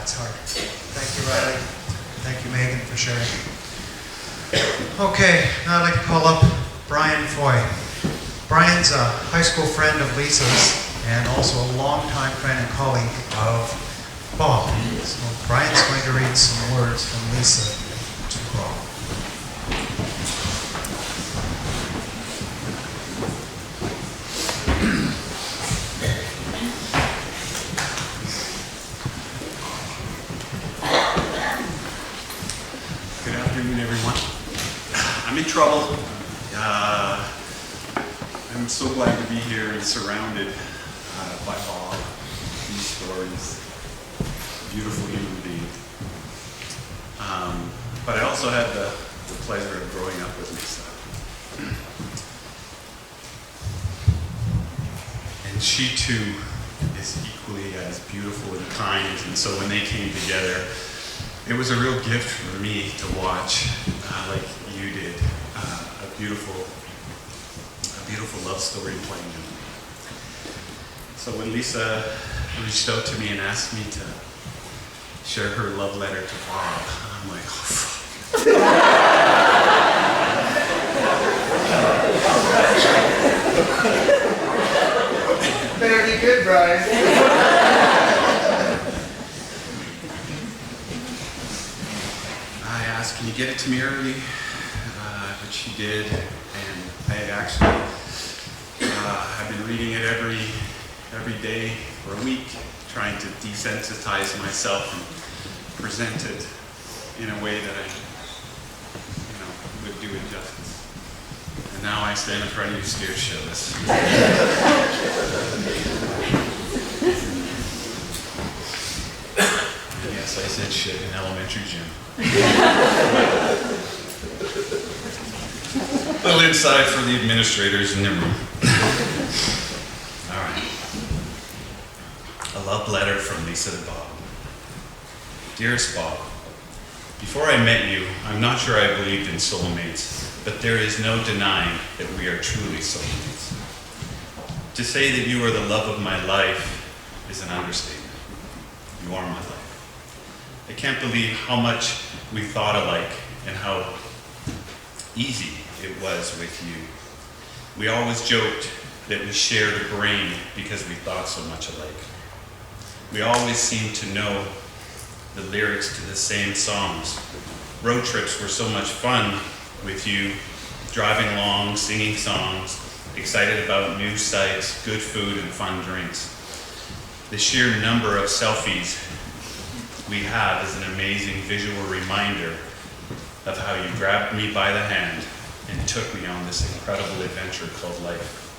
That's hard. Thank you, Riley. Thank you, Megan, for sharing. Okay, now I'd like to call up Brian Foy. Brian's a high school friend of Lisa's and also a longtime friend and colleague of Bob. So Brian's going to read some words from Lisa to Bob. Good afternoon, everyone. I'm in trouble. I'm so glad to be here and surrounded by Bob. These stories, beautiful human being. But I also had the pleasure of growing up with Lisa. And she too is equally as beautiful and kind. And so when they came together, it was a real gift for me to watch, like you did, a beautiful love story playing out. So when Lisa reached out to me and asked me to share her love letter to Bob, I'm like, oh, fuck. Better be good, Brian. I asked, can you get it to me early? But she did, and I had actually, I've been reading it every day for a week, trying to desensitize myself and present it in a way that I, would do it justice. And now I stand in front of you scared shitless. Yes, I said shit in elementary gym. little inside for the administrators in their room. All right. A love letter from Lisa to Bob. Dearest Bob, before I met you, I'm not sure I believed in soulmates, but there is no denying that we are truly soulmates. To say that you are the love of my life is an understatement. You are my life. I can't believe how much we thought alike and how easy it was with you. We always joked that we shared a brain because we thought so much alike. We always seemed to know the lyrics to the same songs. Road trips were so much fun with you, driving along, singing songs, excited about new sights, good food, and fun drinks. The sheer number of selfies we have is an amazing visual reminder of how you grabbed me by the hand and took me on this incredible adventure called life.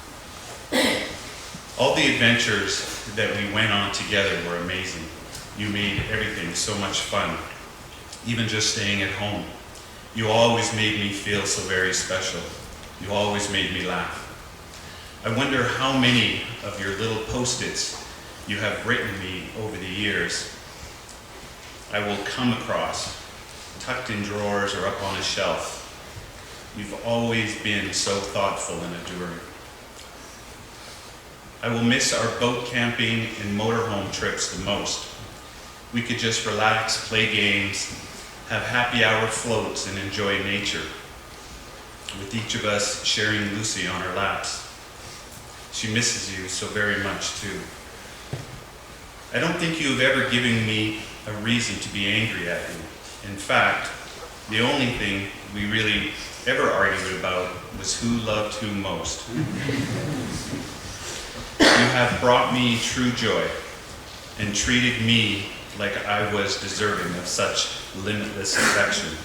All the adventures that we went on together were amazing. You made everything so much fun, even just staying at home. You always made me feel so very special. You always made me laugh. I wonder how many of your little post-its you have written me over the years I will come across, tucked in drawers or up on a shelf. You've always been so thoughtful and enduring. I will miss our boat camping and motorhome trips the most. We could just relax, play games, have happy hour floats, and enjoy nature, with each of us sharing Lucy on her laps. She misses you so very much too. I don't think you have ever given me a reason to be angry at you. In fact, the only thing we really ever argued about was who loved who most. You have brought me true joy and treated me like I was deserving of such limitless affection.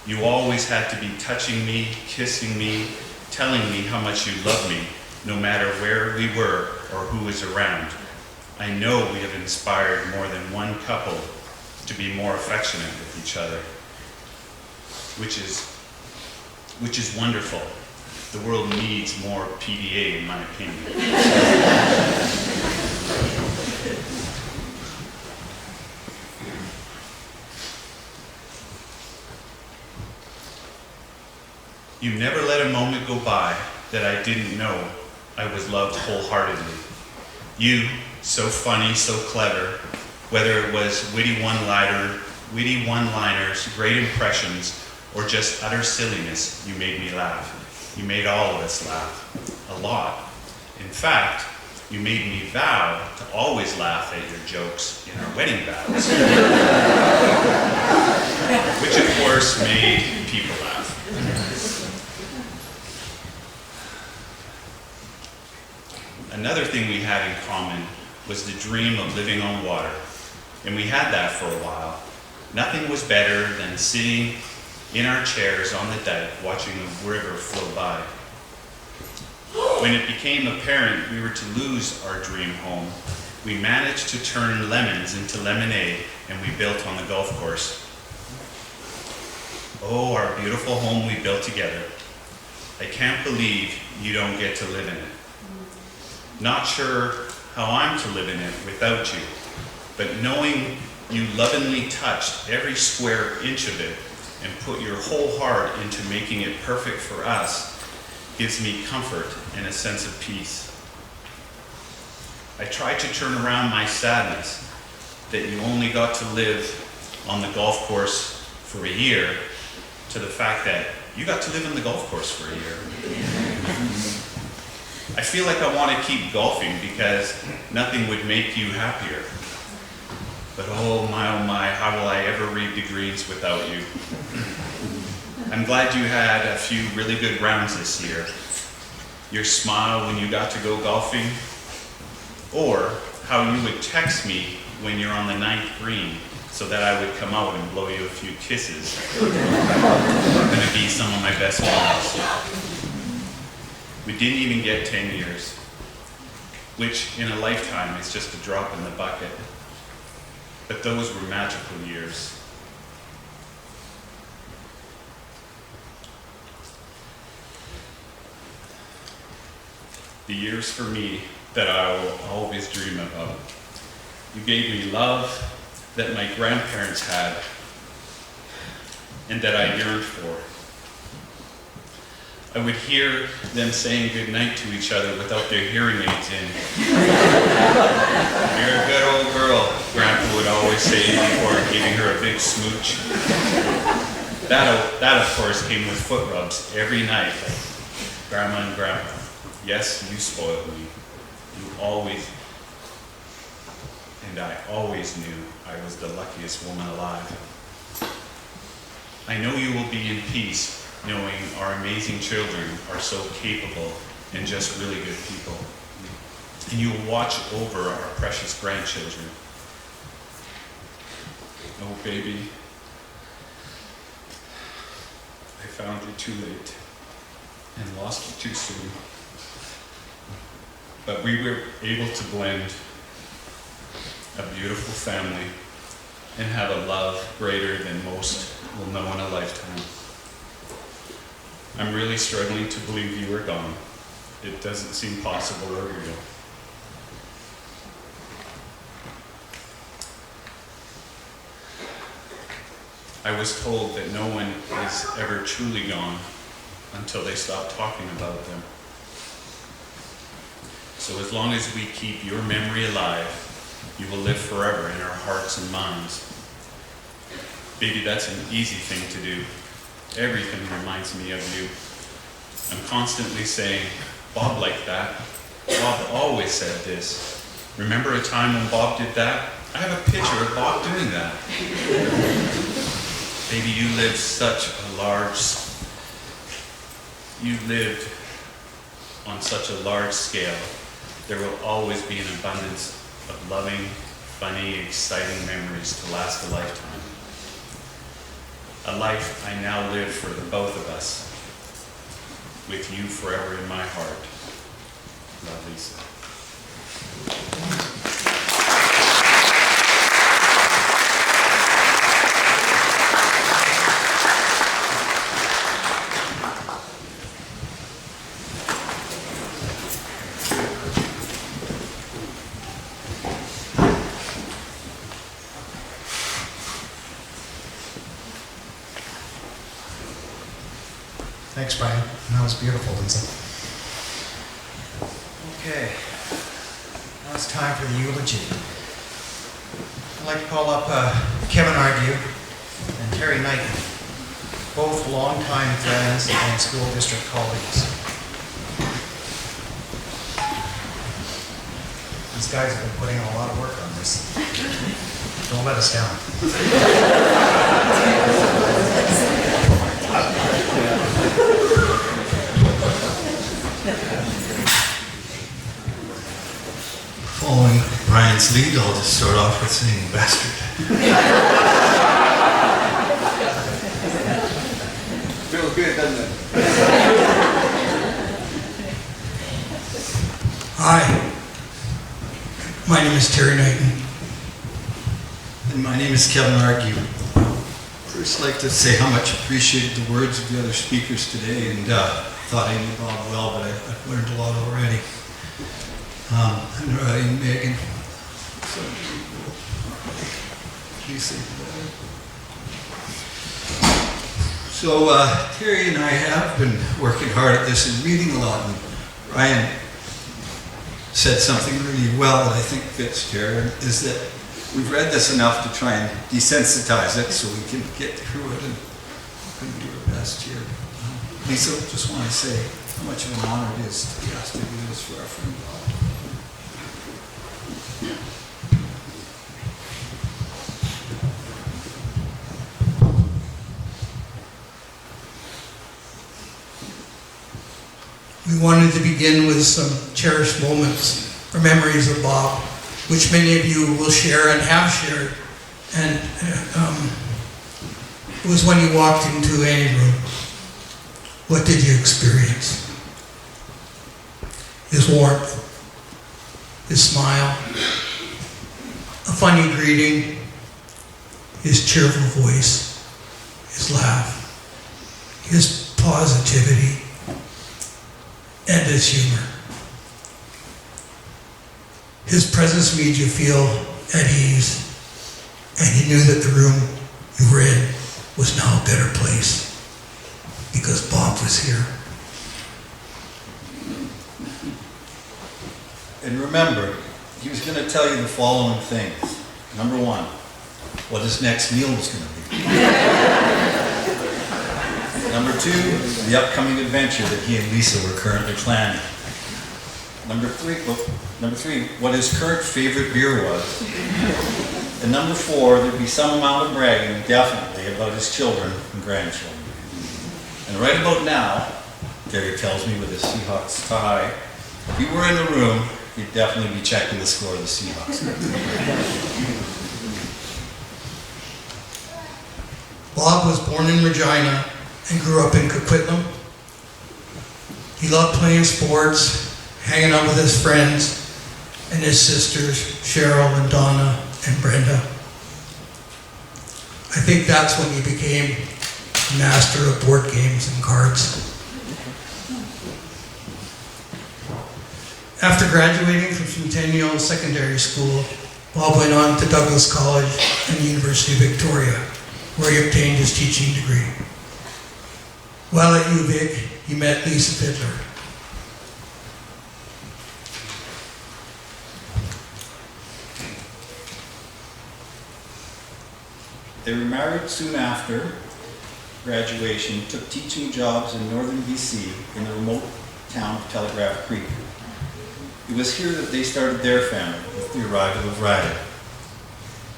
You always had to be touching me, kissing me, telling me how much you love me, no matter where we were or who was around. I know we have inspired more than one couple to be more affectionate with each other, which is wonderful. The world needs more PDA, in my opinion. You never let a moment go by that I didn't know I was loved wholeheartedly. You, so funny, so clever, whether it was witty one-liners, great impressions, or just utter silliness, you made me laugh. You made all of us laugh, a lot. In fact, you made me vow to always laugh at your jokes in our wedding vows, which of course made people laugh. Another thing we had in common was the dream of living on water, and we had that for a while. Nothing was better than sitting in our chairs on the dike watching the river flow by. When it became apparent we were to lose our dream home, we managed to turn lemons into lemonade, and we built on the golf course. Oh, our beautiful home we built together. I can't believe you don't get to live in it. Not sure how I'm to live in it without you, but knowing you lovingly touched every square inch of it and put your whole heart into making it perfect for us gives me comfort and a sense of peace. I tried to turn around my sadness that you only got to live on the golf course for a year to the fact that you got to live on the golf course for a year. I feel like I want to keep golfing because nothing would make you happier. But oh my, how will I ever read the greens without you? I'm glad you had a few really good rounds this year. Your smile when you got to go golfing, or how you would text me when you're on the 9th green so that I would come out and blow you a few kisses. Are going to be some of my best moments. We didn't even get 10 years, which in a lifetime is just a drop in the bucket. But those were magical years. the years for me that I will always dream about. You gave me love that my grandparents had and that I yearned for. I would hear them saying goodnight to each other without their hearing aids in. "You're a good old girl," Grandpa would always say before giving her a big smooch. That of course came with foot rubs every night. Grandma and Grandpa, yes, you spoiled me. You always, and I always knew I was the luckiest woman alive. I know you will be in peace, knowing our amazing children are so capable and just really good people. And you will watch over our precious grandchildren. Oh, baby, I found you too late and lost you too soon. But we were able to blend a beautiful family and have a love greater than most will know in a lifetime. I'm really struggling to believe you are gone. It doesn't seem possible or real. I was told that no one is ever truly gone until they stop talking about them. So as long as we keep your memory alive, you will live forever in our hearts and minds. Baby, that's an easy thing to do. Everything reminds me of you. I'm constantly saying, "Bob liked that. Bob always said this. Remember a time when Bob did that? I have a picture of Bob doing that." Baby, you lived on such a large scale. There will always be an abundance of loving, funny, exciting memories to last a lifetime. A life I now live for the both of us, with you forever in my heart. Love, Lisa. Thanks, Brian. That was beautiful, Lisa. Okay. Now it's time for the eulogy. I'd like to call up Kevin Argue and Terry Knighton, both longtime friends and school district colleagues. These guys have been putting in a lot of work on this. Don't let us down. Following Brian's lead, I'll just start off with saying bastard. Feels good, doesn't it? Hi, my name is Terry Knighton. And my name is Kevin Argue. First, I'd like to say how much I appreciated the words of the other speakers today, and thought I knew Bob well, but I've learned a lot already. And Megan. So Terry and I have been working hard at this and reading a lot, and Ryan said something really well that I think fits Terry, is that we've read this enough to try and desensitize it so we can get through it and do our best here. Lisa, just want to say how much of an honor it is to be asked to do this for our friend Bob. We wanted to begin with some cherished moments or memories of Bob, which many of you will share and have shared. And it was when you walked into any room. What did you experience? His warmth, his smile, a funny greeting, his cheerful voice, his laugh, his positivity, and his humor. His presence made you feel at ease, and you knew that the room you were in was now a better place because Bob was here. And remember, he was going to tell you the following things. Number one, what his next meal was going to be. Number two, the upcoming adventure that he and Lisa were currently planning. Number three, what his current favorite beer was. And number four, there'd be some amount of bragging, definitely, about his children and grandchildren. And right about now, Terry tells me with his Seahawks tie, if you were in the room, you'd definitely be checking the score of the Seahawks. Bob was born in Regina and grew up in Coquitlam. He loved playing sports, hanging out with his friends, and his sisters, Cheryl and Donna and Brenda. I think that's when he became a master of board games and cards. After graduating from Centennial Secondary School, Bob went on to Douglas College and the University of Victoria, where he obtained his teaching degree. While at UVic, he met Lisa Fiddler. They were married soon after graduation, took teaching jobs in northern BC in the remote town of Telegraph Creek. It was here that they started their family with the arrival of Riley.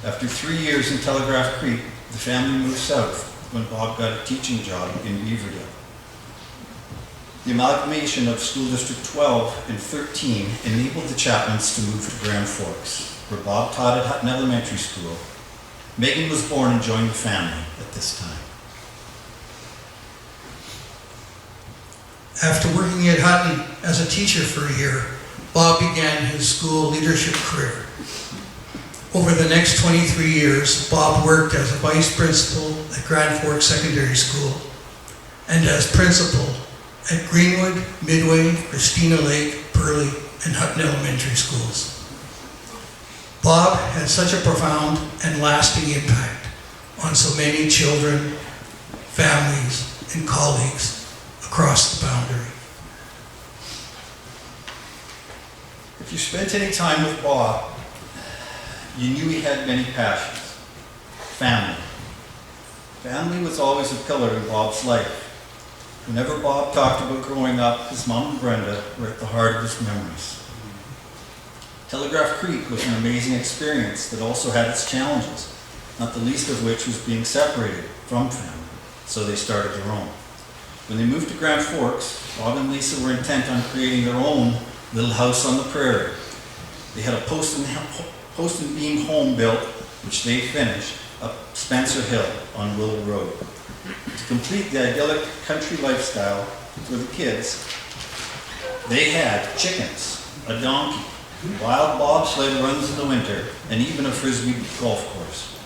After 3 years in Telegraph Creek, the family moved south when Bob got a teaching job in Beaverdale. The amalgamation of School District 12 and 13 enabled the Chapmans to move to Grand Forks, where Bob taught at Hutton Elementary School. Megan was born and joined the family at this time. After working at Hutton as a teacher for a year, Bob began his school leadership career. Over the next 23 years, Bob worked as a vice principal at Grand Forks Secondary School and as principal at Greenwood, Midway, Christina Lake, Pearly, and Hutton Elementary Schools. Bob had such a profound and lasting impact on so many children, families, and colleagues across the boundary. If you spent any time with Bob, you knew he had many passions. Family. Family was always a pillar in Bob's life. Whenever Bob talked about growing up, his mom and Brenda were at the heart of his memories. Telegraph Creek was an amazing experience that also had its challenges, not the least of which was being separated from family, so they started their own. When they moved to Grand Forks, Bob and Lisa were intent on creating their own little house on the prairie. They had a post and beam home built, which they finished, up Spencer Hill on Willow Road. To complete the idyllic country lifestyle for the kids, they had chickens, a donkey, wild bobsled runs in the winter, and even a frisbee golf course.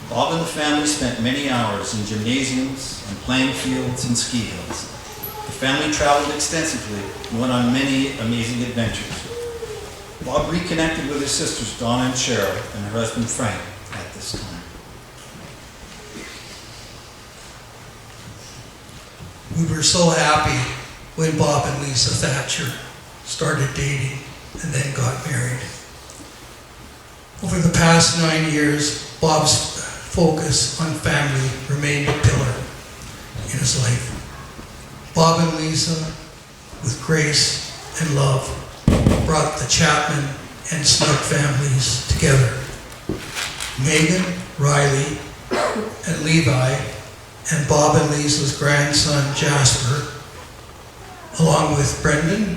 Bob and the family spent many hours in gymnasiums and playing fields and ski hills. The family traveled extensively and went on many amazing adventures. Bob reconnected with his sisters Donna and Cheryl and her husband Frank at this time. We were so happy when Bob and Lisa Thatcher started dating and then got married. Over the past 9 years, Bob's focus on family remained a pillar in his life. Bob and Lisa, with grace and love, brought the Chapman and Snook families together. Megan, Riley, and Levi, and Bob and Lisa's grandson Jasper, along with Brendan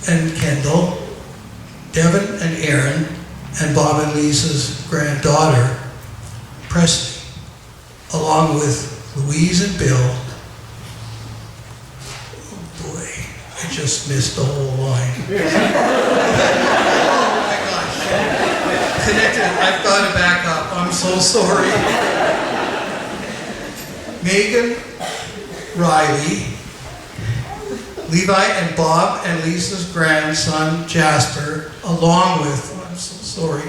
and Kendall, Devin and Aaron, and Bob and Lisa's granddaughter, Presley, along with Louise and Bill. Oh boy, I just missed the whole line. Oh my gosh. Connected, I've got to back up, I'm so sorry. Megan, Riley, Levi and Bob and Lisa's grandson, Jasper, along with, I'm so sorry,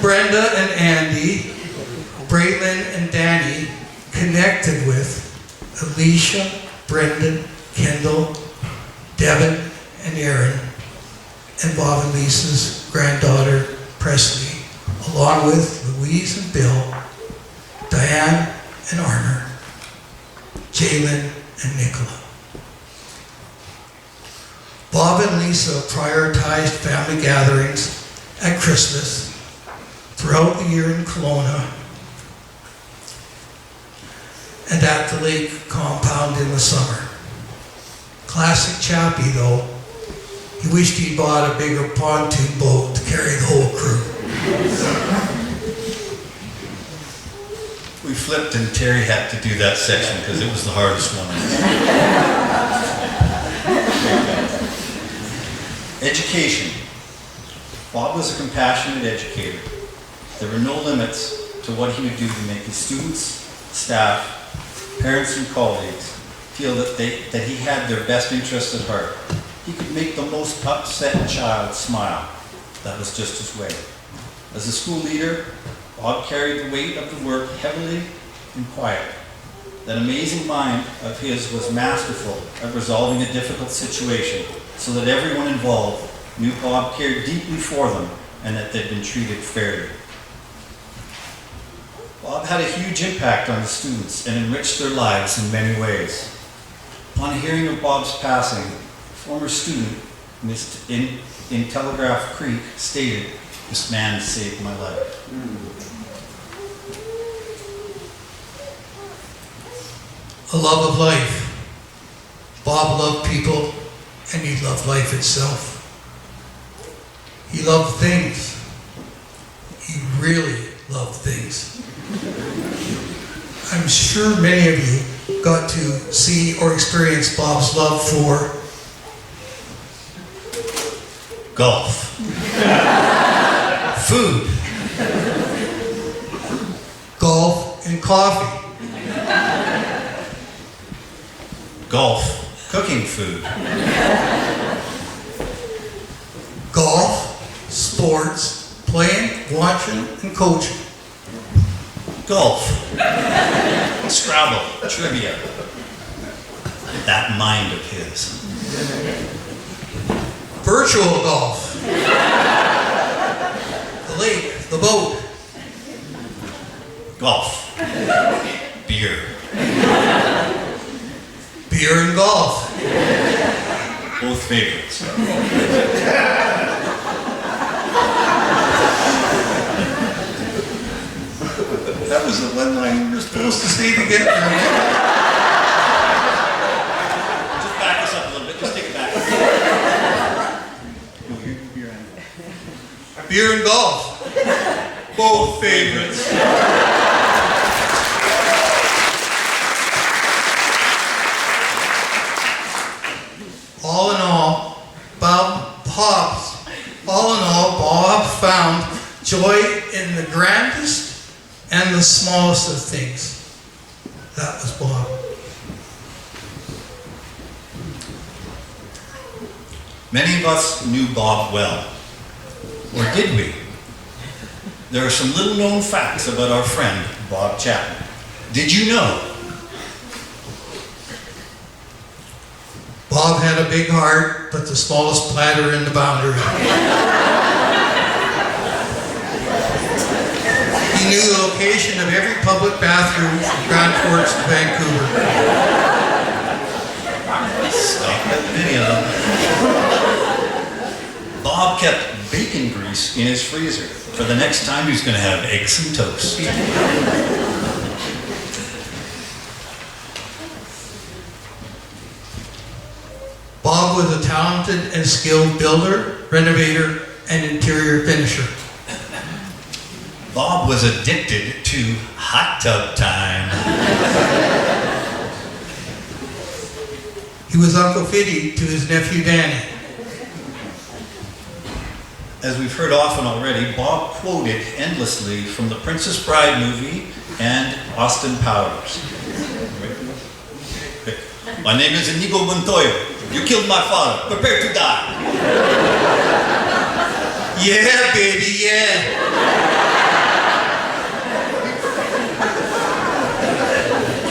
Brenda and Andy, Braylon and Danny, connected with Alicia, Brendan, Kendall, Devin, and Aaron, and Bob and Lisa's granddaughter, Presley, along with Louise and Bill, Diane and Arner, Jalen and Nicola. Bob and Lisa prioritized family gatherings at Christmas, throughout the year in Kelowna, and at the lake compound in the summer. Classic Chappie though, he wished he'd bought a bigger pontoon boat to carry the whole crew. We flipped and Terry had to do that section because it was the hardest one. Education. Bob was a compassionate educator. There were no limits to what he would do to make his students, staff, parents, and colleagues feel that he had their best interests at heart. He could make the most upset child smile. That was just his way. As a school leader, Bob carried the weight of the work heavily and quietly. That amazing mind of his was masterful at resolving a difficult situation so that everyone involved knew Bob cared deeply for them and that they'd been treated fairly. Bob had a huge impact on the students and enriched their lives in many ways. Upon hearing of Bob's passing, a former student in Telegraph Creek stated, "This man saved my life." A love of life. Bob loved people, and he loved life itself. He loved things. He really loved things. I'm sure many of you got to see or experience Bob's love for Golf. Food. golf and coffee. Golf. Cooking food. Golf, sports, playing, watching, and coaching. Golf. Scrabble. Trivia. That mind of his. Virtual golf. The lake, the boat. Golf. Beer. Beer and golf. Both favorites. That was the one line we were supposed to say together. Just back us up a little bit. Just take it back. Beer and golf. Both favorites. All in all, Bob found joy in the grandest and the smallest of things. That was Bob. Many of us knew Bob well. Or did we? There are some little known facts about our friend, Bob Chapman. Did you know? Bob had a big heart, but the smallest bladder in the boundary. He knew the location of every public bathroom from Grand Forks to Vancouver. Stop at many of them. Bob kept bacon grease in his freezer for the next time he's going to have eggs and toast. Bob was a talented and skilled builder, renovator, and interior finisher. Bob was addicted to hot tub time. He was Uncle Fiddy to his nephew Danny. As we've heard often already, Bob quoted endlessly from the Princess Bride movie and Austin Powers. My name is Inigo Montoya. You killed my father. Prepare to die. Yeah, baby, yeah.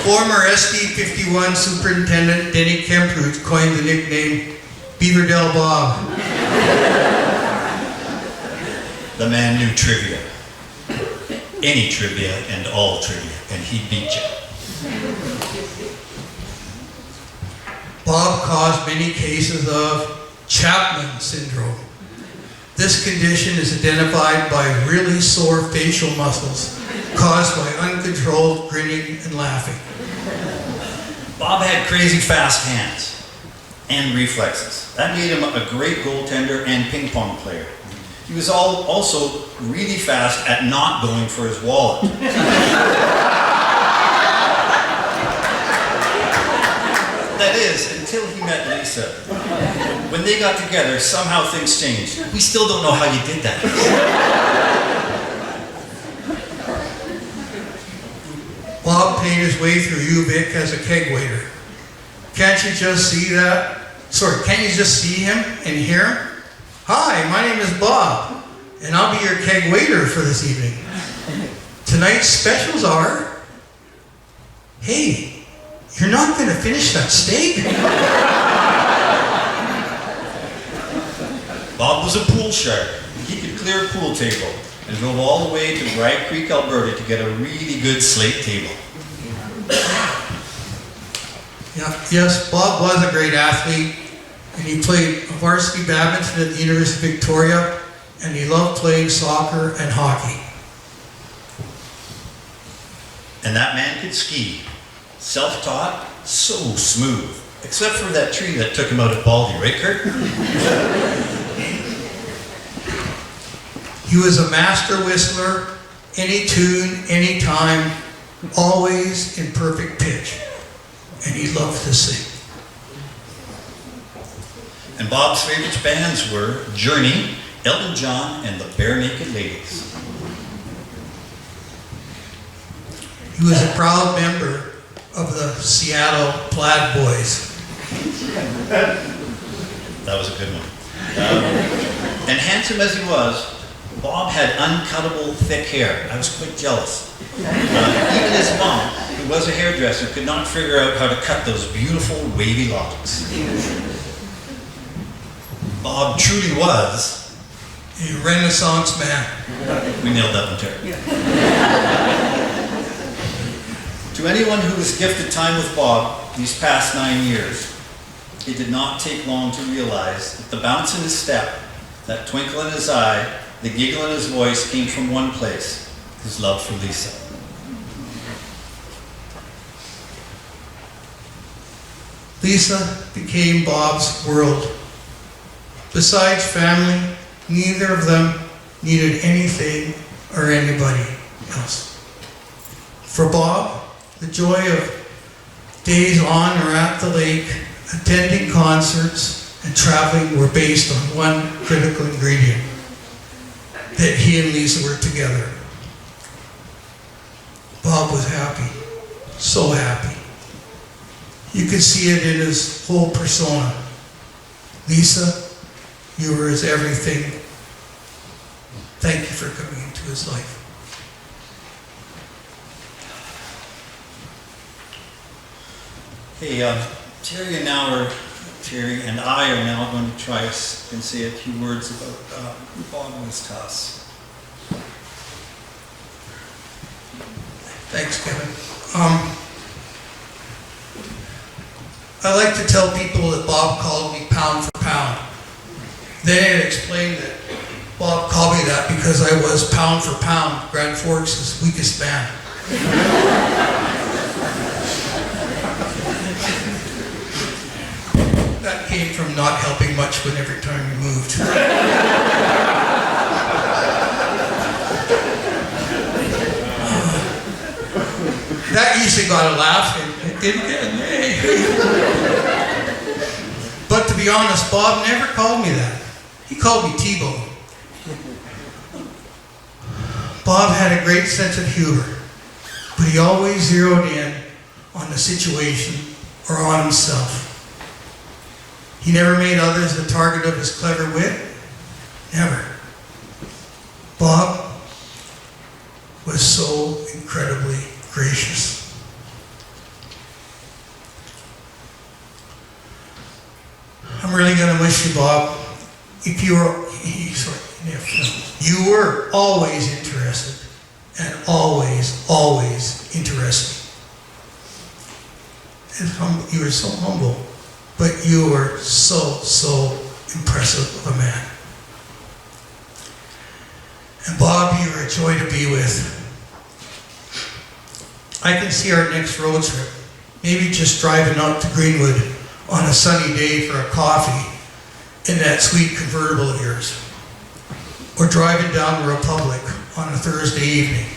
Former SD-51 Superintendent Denny Kemprut coined the nickname Beaverdale Bob. The man knew trivia. Any trivia and all trivia, and he beat you. Bob caused many cases of Chapman syndrome. This condition is identified by really sore facial muscles caused by uncontrolled grinning and laughing. Bob had crazy fast hands and reflexes. That made him a great goaltender and ping pong player. He was also really fast at not going for his wallet. That is, until he met Lisa. When they got together, somehow things changed. We still don't know how you did that. Bob paid his way through UVic as a keg waiter. Can't you just see that? Sorry, can't you just see him and hear him? Hi, my name is Bob, and I'll be your keg waiter for this evening. Tonight's specials are, hey, you're not going to finish that steak? Bob was a pool shark. He could clear a pool table and drove all the way to Bragg Creek, Alberta to get a really good slate table. Yeah, yes, Bob was a great athlete, and he played varsity badminton at the University of Victoria, and he loved playing soccer and hockey. And that man could ski. Self-taught, so smooth. Except for that tree that took him out at Baldy, right, Kurt? He was a master whistler, any tune, any time, always in perfect pitch. And he loved to sing. And Bob's favorite bands were Journey, Elton John, and the Bare Naked Ladies. He was a proud member of the Seattle Plaid Boys. That was a good one. And handsome as he was, Bob had uncuttable thick hair. I was quite jealous. Even his mom, who was a hairdresser, could not figure out how to cut those beautiful wavy locks. Bob truly was a Renaissance man. We nailed that one, Terry. To anyone who was gifted time with Bob these past 9 years, it did not take long to realize that the bounce in his step, that twinkle in his eye, the giggle in his voice came from one place, his love for Lisa. Lisa became Bob's world. Besides family, neither of them needed anything or anybody else. For Bob, the joy of days on or at the lake, attending concerts, and traveling were based on one critical ingredient, that he and Lisa were together. Bob was happy, so happy. You could see it in his whole persona. Lisa, you were his everything. Thank you for coming into his life. Hey, Terry and I are now going to try and say a few words about who Bob was to us. Thanks, Kevin. I like to tell people that Bob called me pound for pound. Then I explained that Bob called me that because I was pound for pound Grand Forks' weakest man. That came from not helping much when every time we moved. That usually got a laugh, and it did again. But to be honest, Bob never called me that. He called me T-Bone. Bob had a great sense of humor, but he always zeroed in on the situation or on himself. He never made others the target of his clever wit. Never. Bob was so incredibly gracious. I'm really going to miss you, Bob. If you were always interested and always interesting. You were so humble, but you were so impressive of a man. And Bob, you were a joy to be with. I can see our next road trip, maybe just driving out to Greenwood on a sunny day for a coffee in that sweet convertible of yours. Or driving down the Republic on a Thursday evening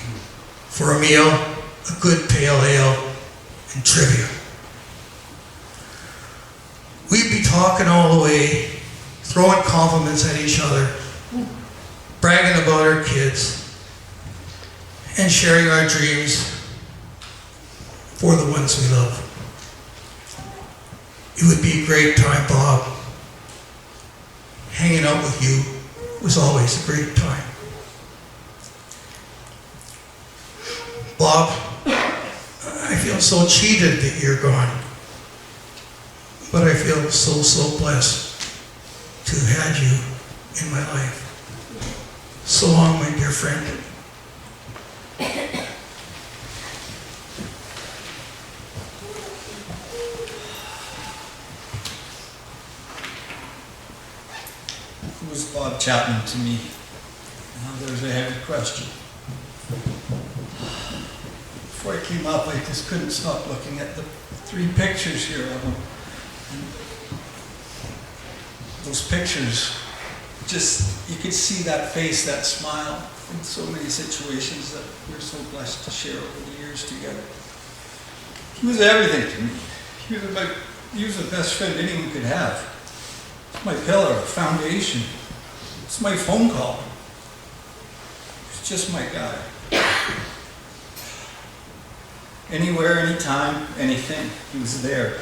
for a meal, a good pale ale, and trivia. We'd be talking all the way, throwing compliments at each other, bragging about our kids, and sharing our dreams for the ones we love. It would be a great time, Bob. Hanging out with you was always a great time. Bob, I feel so cheated that you're gone. But I feel so blessed to have had you in my life. So long, my dear friend. Who was Bob Chapman to me? Now there's a heavy question. Before I came up, I just couldn't stop looking at the 3 pictures here of him. And those pictures, just, you could see that face, that smile in so many situations that we're so blessed to share over the years together. He was everything to me. He was the best friend anyone could have. It's my pillar, foundation. It's my phone call. It's just my guy. Anywhere, anytime, anything, he was there.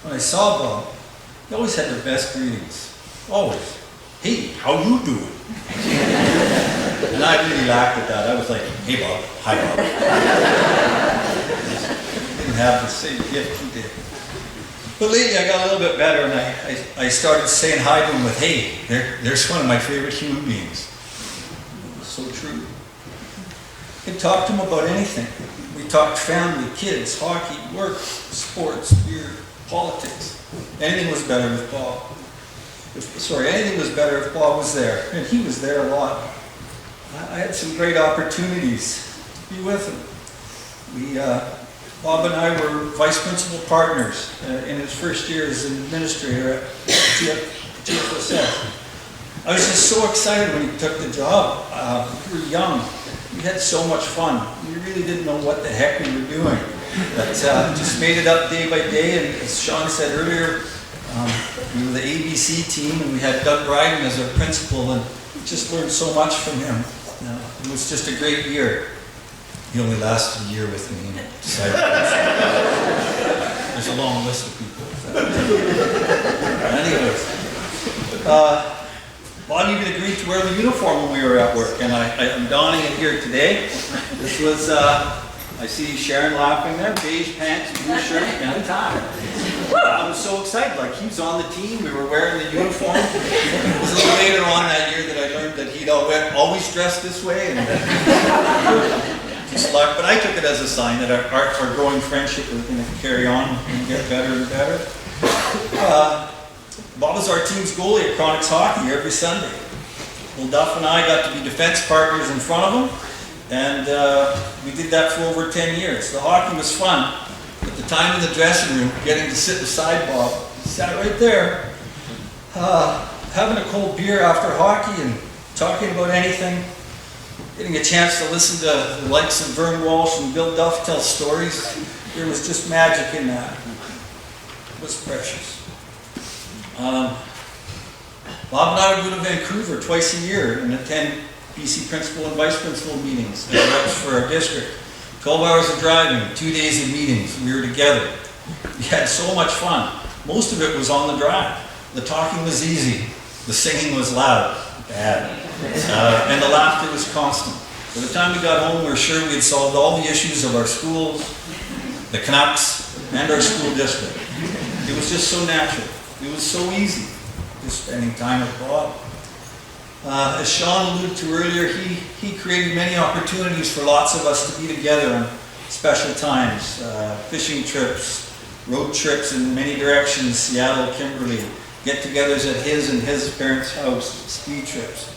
When I saw Bob, he always had the best greetings. Always. Hey, how you doing? And I really laughed at that. I was like, hey Bob, hi Bob. Didn't have the same gift he did. But lately I got a little bit better and I started saying hi to him with, hey, there's one of my favorite human beings. It was so true. I could talk to him about anything. We talked family, kids, hockey, work, sports, beer, politics. Anything was better with Bob. Anything was better if Bob was there. And he was there a lot. I had some great opportunities to be with him. Bob and I were vice principal partners in his first year as an administrator at GFSS. I was just so excited when he took the job. We were young. We had so much fun. We really didn't know what the heck we were doing. But just made it up day by day. And as Sean said earlier, we were the ABC team and we had Doug Bryden as our principal and we just learned so much from him. It was just a great year. He only lasted a year with me and decided there's a long list of people. Anyways, Bob even agreed to wear the uniform when we were at work, and I'm donning it here today. This was, I see Sharon laughing there, beige pants, blue shirt, and a tie. I was so excited, like he was on the team, we were wearing the uniform. It was a little later on that year that I learned that he'd always dressed this way. And but I took it as a sign that our growing friendship was going to carry on and get better and better. Bob was our team's goalie at Chronics Hockey every Sunday. Well, Duff and I got to be defense partners in front of him, and we did that for over 10 years. The hockey was fun, but the time in the dressing room, getting to sit beside Bob, he sat right there, having a cold beer after hockey and talking about anything. Getting a chance to listen to the likes of Vern Walsh and Bill Duff tell stories, there was just magic in that. It was precious. Bob and I would go to Vancouver twice a year and attend BC principal and vice principal meetings as reps for our district. 12 hours of driving, 2 days of meetings, we were together. We had so much fun. Most of it was on the drive. The talking was easy. The singing was loud, bad. And the laughter was constant. By the time we got home, we were sure we had solved all the issues of our schools, the Canucks, and our school district. It was just so natural. It was so easy just spending time with Bob. As Sean alluded to earlier, he created many opportunities for lots of us to be together on special times, fishing trips, road trips in many directions, Seattle, Kimberley, get-togethers at his and his parents' house, ski trips.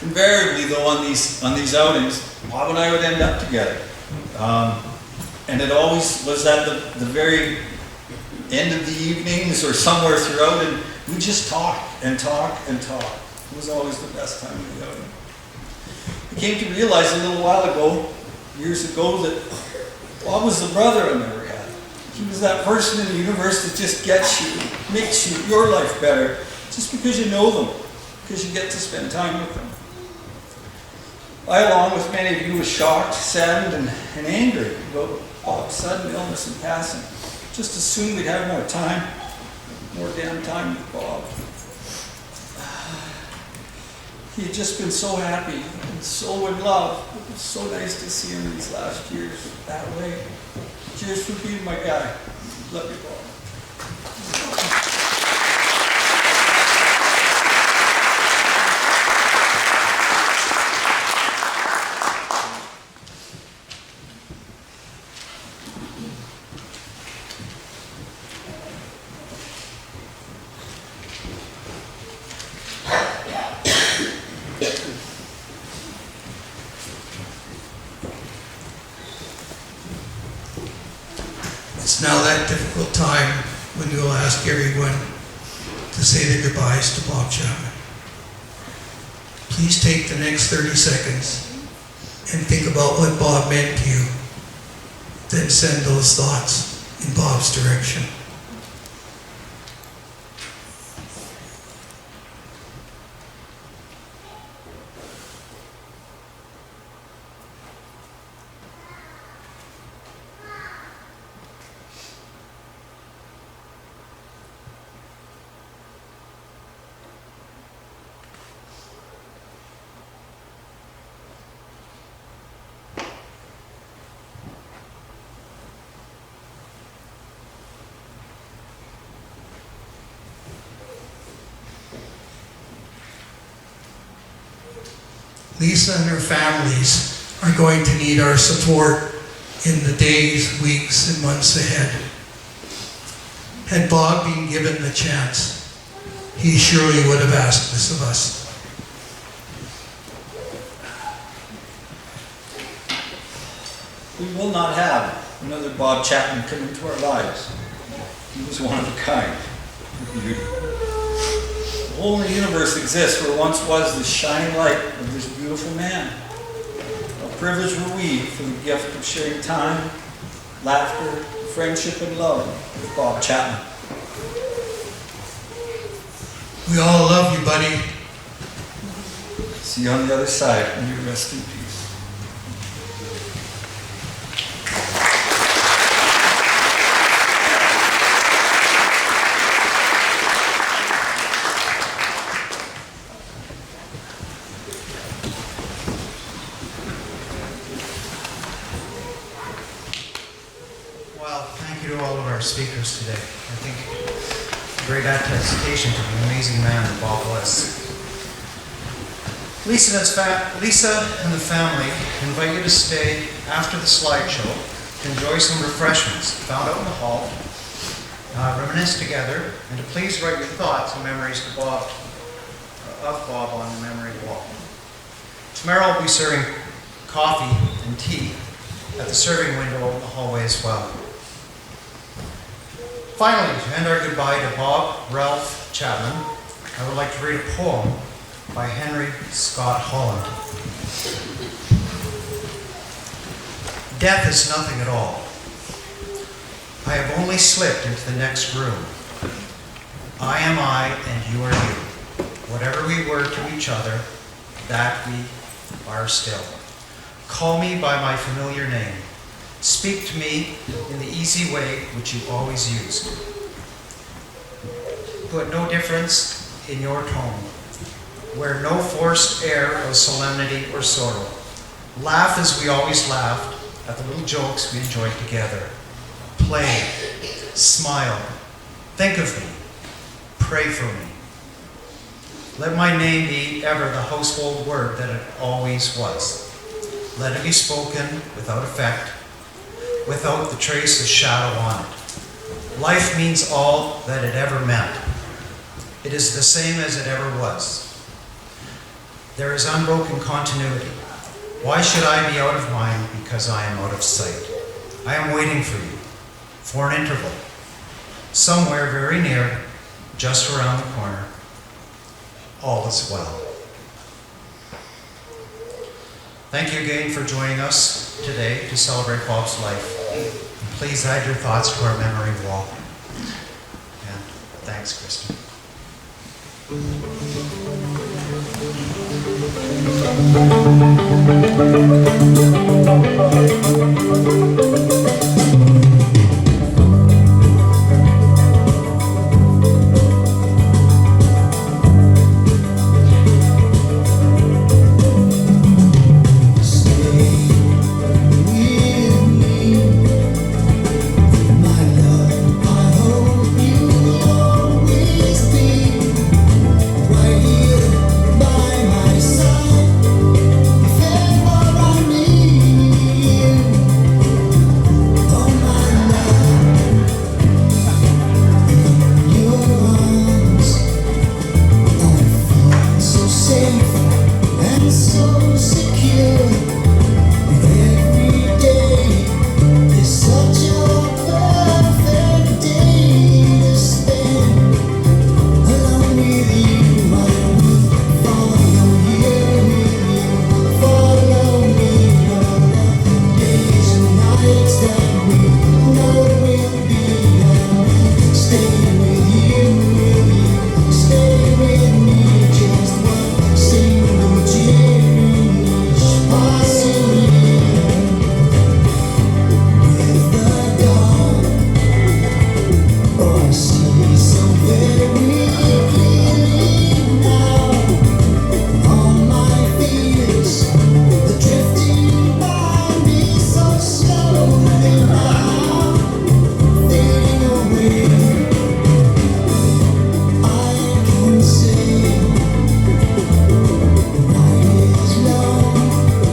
Invariably, though, on these outings, Bob and I would end up together. And it always was at the very end of the evenings or somewhere throughout, and we just talk and talk and talk. It was always the best time of the outing. I came to realize a little while ago, years ago, that Bob was the brother I never had. He was that person in the universe that just gets you, makes your life better, just because you know them, because you get to spend time with them. I, along with many of you, was shocked, saddened, and angry about Bob's sudden illness and passing. Just assumed we'd have more time, more damn time with Bob. He had just been so happy and so in love. It was so nice to see him these last years that way. Cheers for being my guy. Love you, Bob. It's now that difficult time when you'll ask everyone to say their goodbyes to Bob Chapman. Please take the next 30 seconds and think about what Bob meant to you. Then send those thoughts in Bob's direction. Lisa and her families are going to need our support in the days, weeks, and months ahead. Had Bob been given the chance, he surely would have asked this of us. We will not have another Bob Chapman come into our lives. He was one of a kind. The whole universe exists where once was the shining light of this beautiful man. How privileged were we for the gift of sharing time, laughter, friendship, and love with Bob Chapman. We all love you, buddy. See you on the other side, and you rest in peace. Well, thank you to all of our speakers today. I think a great attestation to the amazing man that Bob was. Lisa and the family invite you to stay after the slideshow to enjoy some refreshments found out in the hall, reminisce together, and to please write your thoughts and memories to Bob on the memory wall. Tomorrow I'll be serving coffee and tea at the serving window in the hallway as well. Finally, to end our goodbye to Bob Ralph Chapman, I would like to read a poem by Henry Scott Holland. Death is nothing at all. I have only slipped into the next room. I am I and you are you. Whatever we were to each other, that we are still. Call me by my familiar name. Speak to me in the easy way which you always used. put no difference in your tone. Wear no forced air of solemnity or sorrow. Laugh as we always laughed at the little jokes we enjoyed together. Play, smile, think of me, pray for me. Let my name be ever the household word that it always was. Let it be spoken without effect, without the trace of shadow on it. Life means all that it ever meant. It is the same as it ever was. There is unbroken continuity. Why should I be out of mind because I am out of sight? I am waiting for you, for an interval, somewhere very near, just around the corner. All is well. Thank you again for joining us today to celebrate Bob's life. Please add your thoughts to our memory wall. And thanks, Kristen.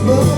But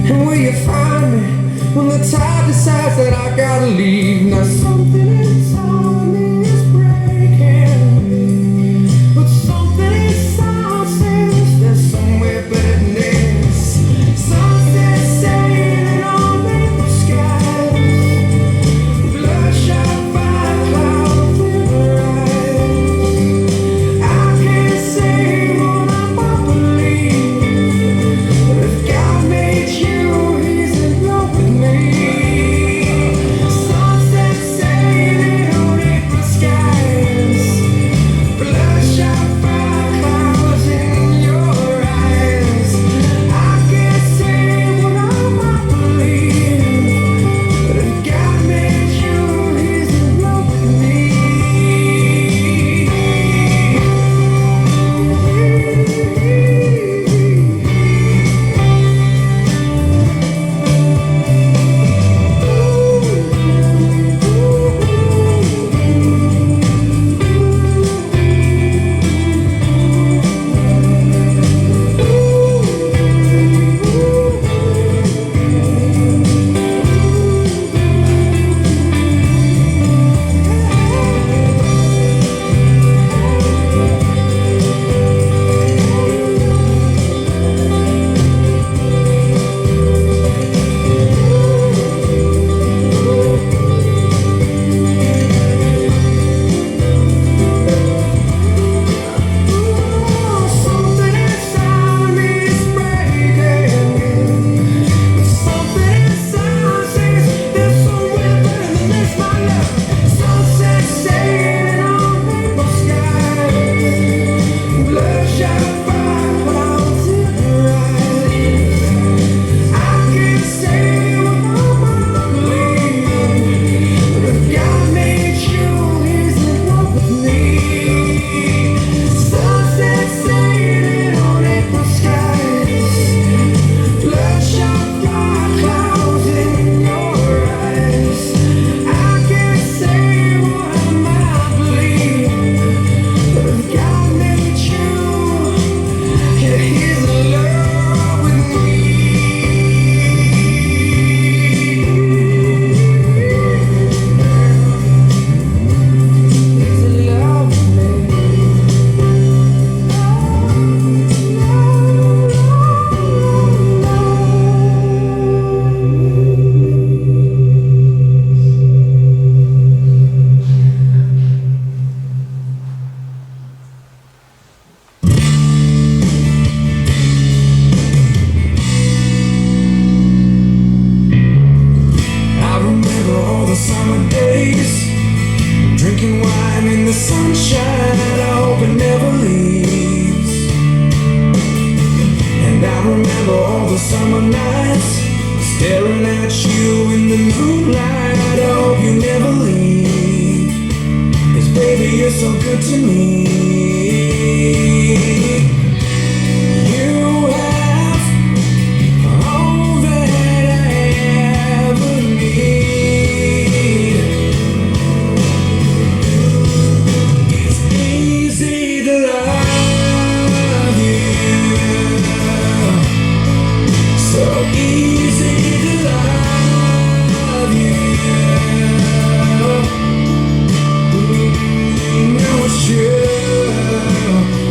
And will you find me when the tide decides that I gotta leave? Now something inside me is breaking, but something inside says there's somewhere better than this. Sunset sailing on April skies, bloodshot fire clouds in her eyes. I can't say what I'm about to believe, but if God made you, He's in love with me. Sunset sailing on April skies, bloodshot fire clouds in your eyes. I can't say what I'm about to believe, but if God made you, He's in love with me. Something inside me is breaking, something inside says there's somewhere better than this, my love. Sunset sailing on April skies, bloodshot fire clouds in her eyes. I can't say what I'm about to believe, but if God made you, He's in love with me. Sunset sailing on April skies, bloodshot fire clouds in your eyes. I can't say what I might believe, but if God made you, yeah, He's in love with me. He's in love with me. I remember all the summer days, drinking wine in the sunshine. I hope it never leaves. And I remember all the summer nights, staring at you in the moonlight. I hope you never leave, 'cause baby, you're so good to me. You have all that I ever need. It's easy to love you, so easy to love you. You know it's true.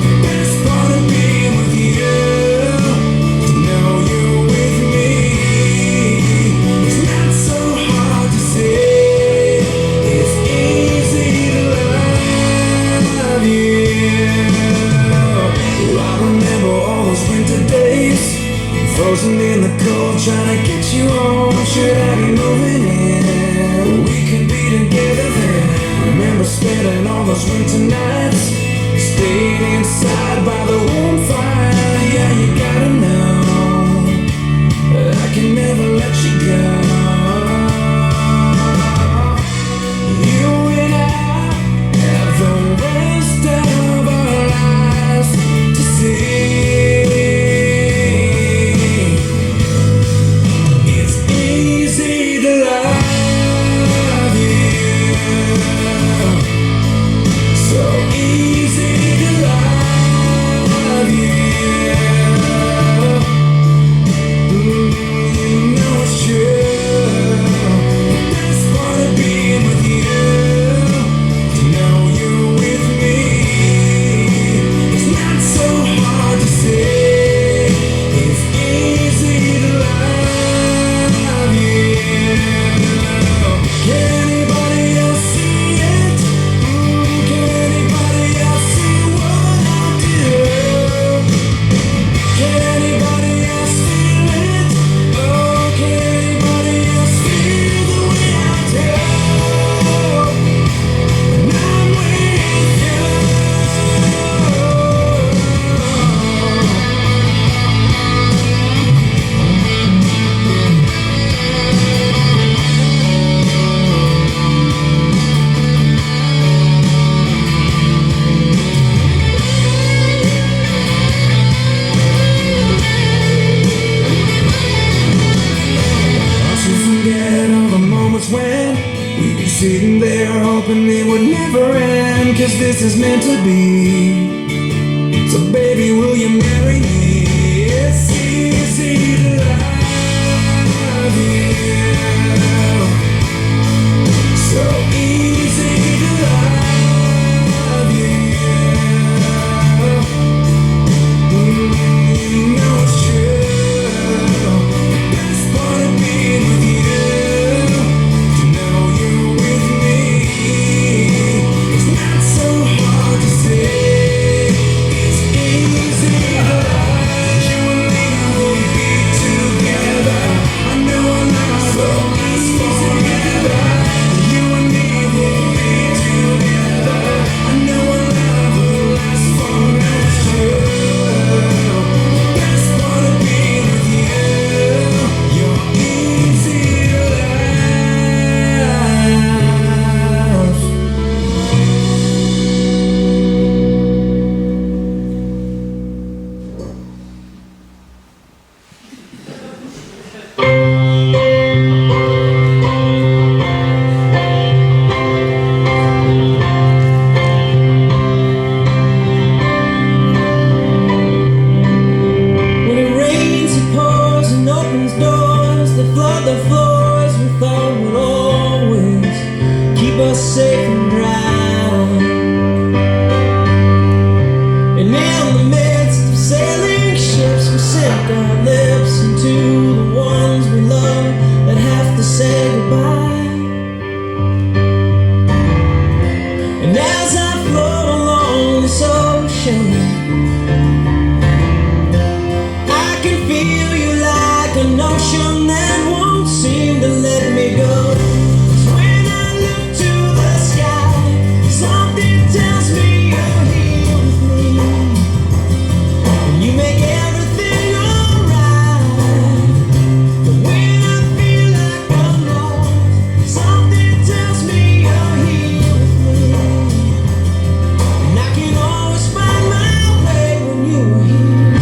The best part of being with you, to know you're with me. It's not so hard to say. It's easy to love you. I remember all those winter days, frozen in the cold, trying to get you home. Should I be moving in? We could be together then. Remember spending all those winter nights, staying inside by the warm fire. Yeah, you gotta know that I can never let you go. You and I have the rest of our lives to see. It's easy to love you, so Sitting there hoping it would never end, 'cause this is meant to be. So baby, will you marry me? It's easy to love you. So easy to love you. You know it's true. Best part of being with you, to know you're with me. It's not so hard to say. It's easy to love. You and me will be together. I know our love will last forever. You and me will be together. I know our love will last forever. It's true. Best part of being with you, you're easy to love. When it rains, it pours and opens doors that flood the floors. We thought would always keep us safe and dry. And in the midst of sailing ships, we sink our lips into the ones we love that have to say goodbye. And as I float along this ocean, I can feel you like an ocean that won't seem to let me go. 'Cause when I look to the sky, something tells me you're here with me. And you make everything alright. But when I feel like I'm lost, something tells me you're here with me. And I can always find my way when you're here.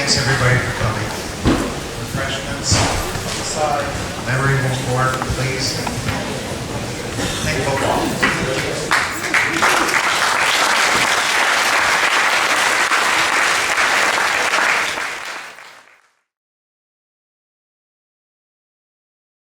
Thanks everybody for coming. Refreshments on the side. Memory won't work, please. Thank you.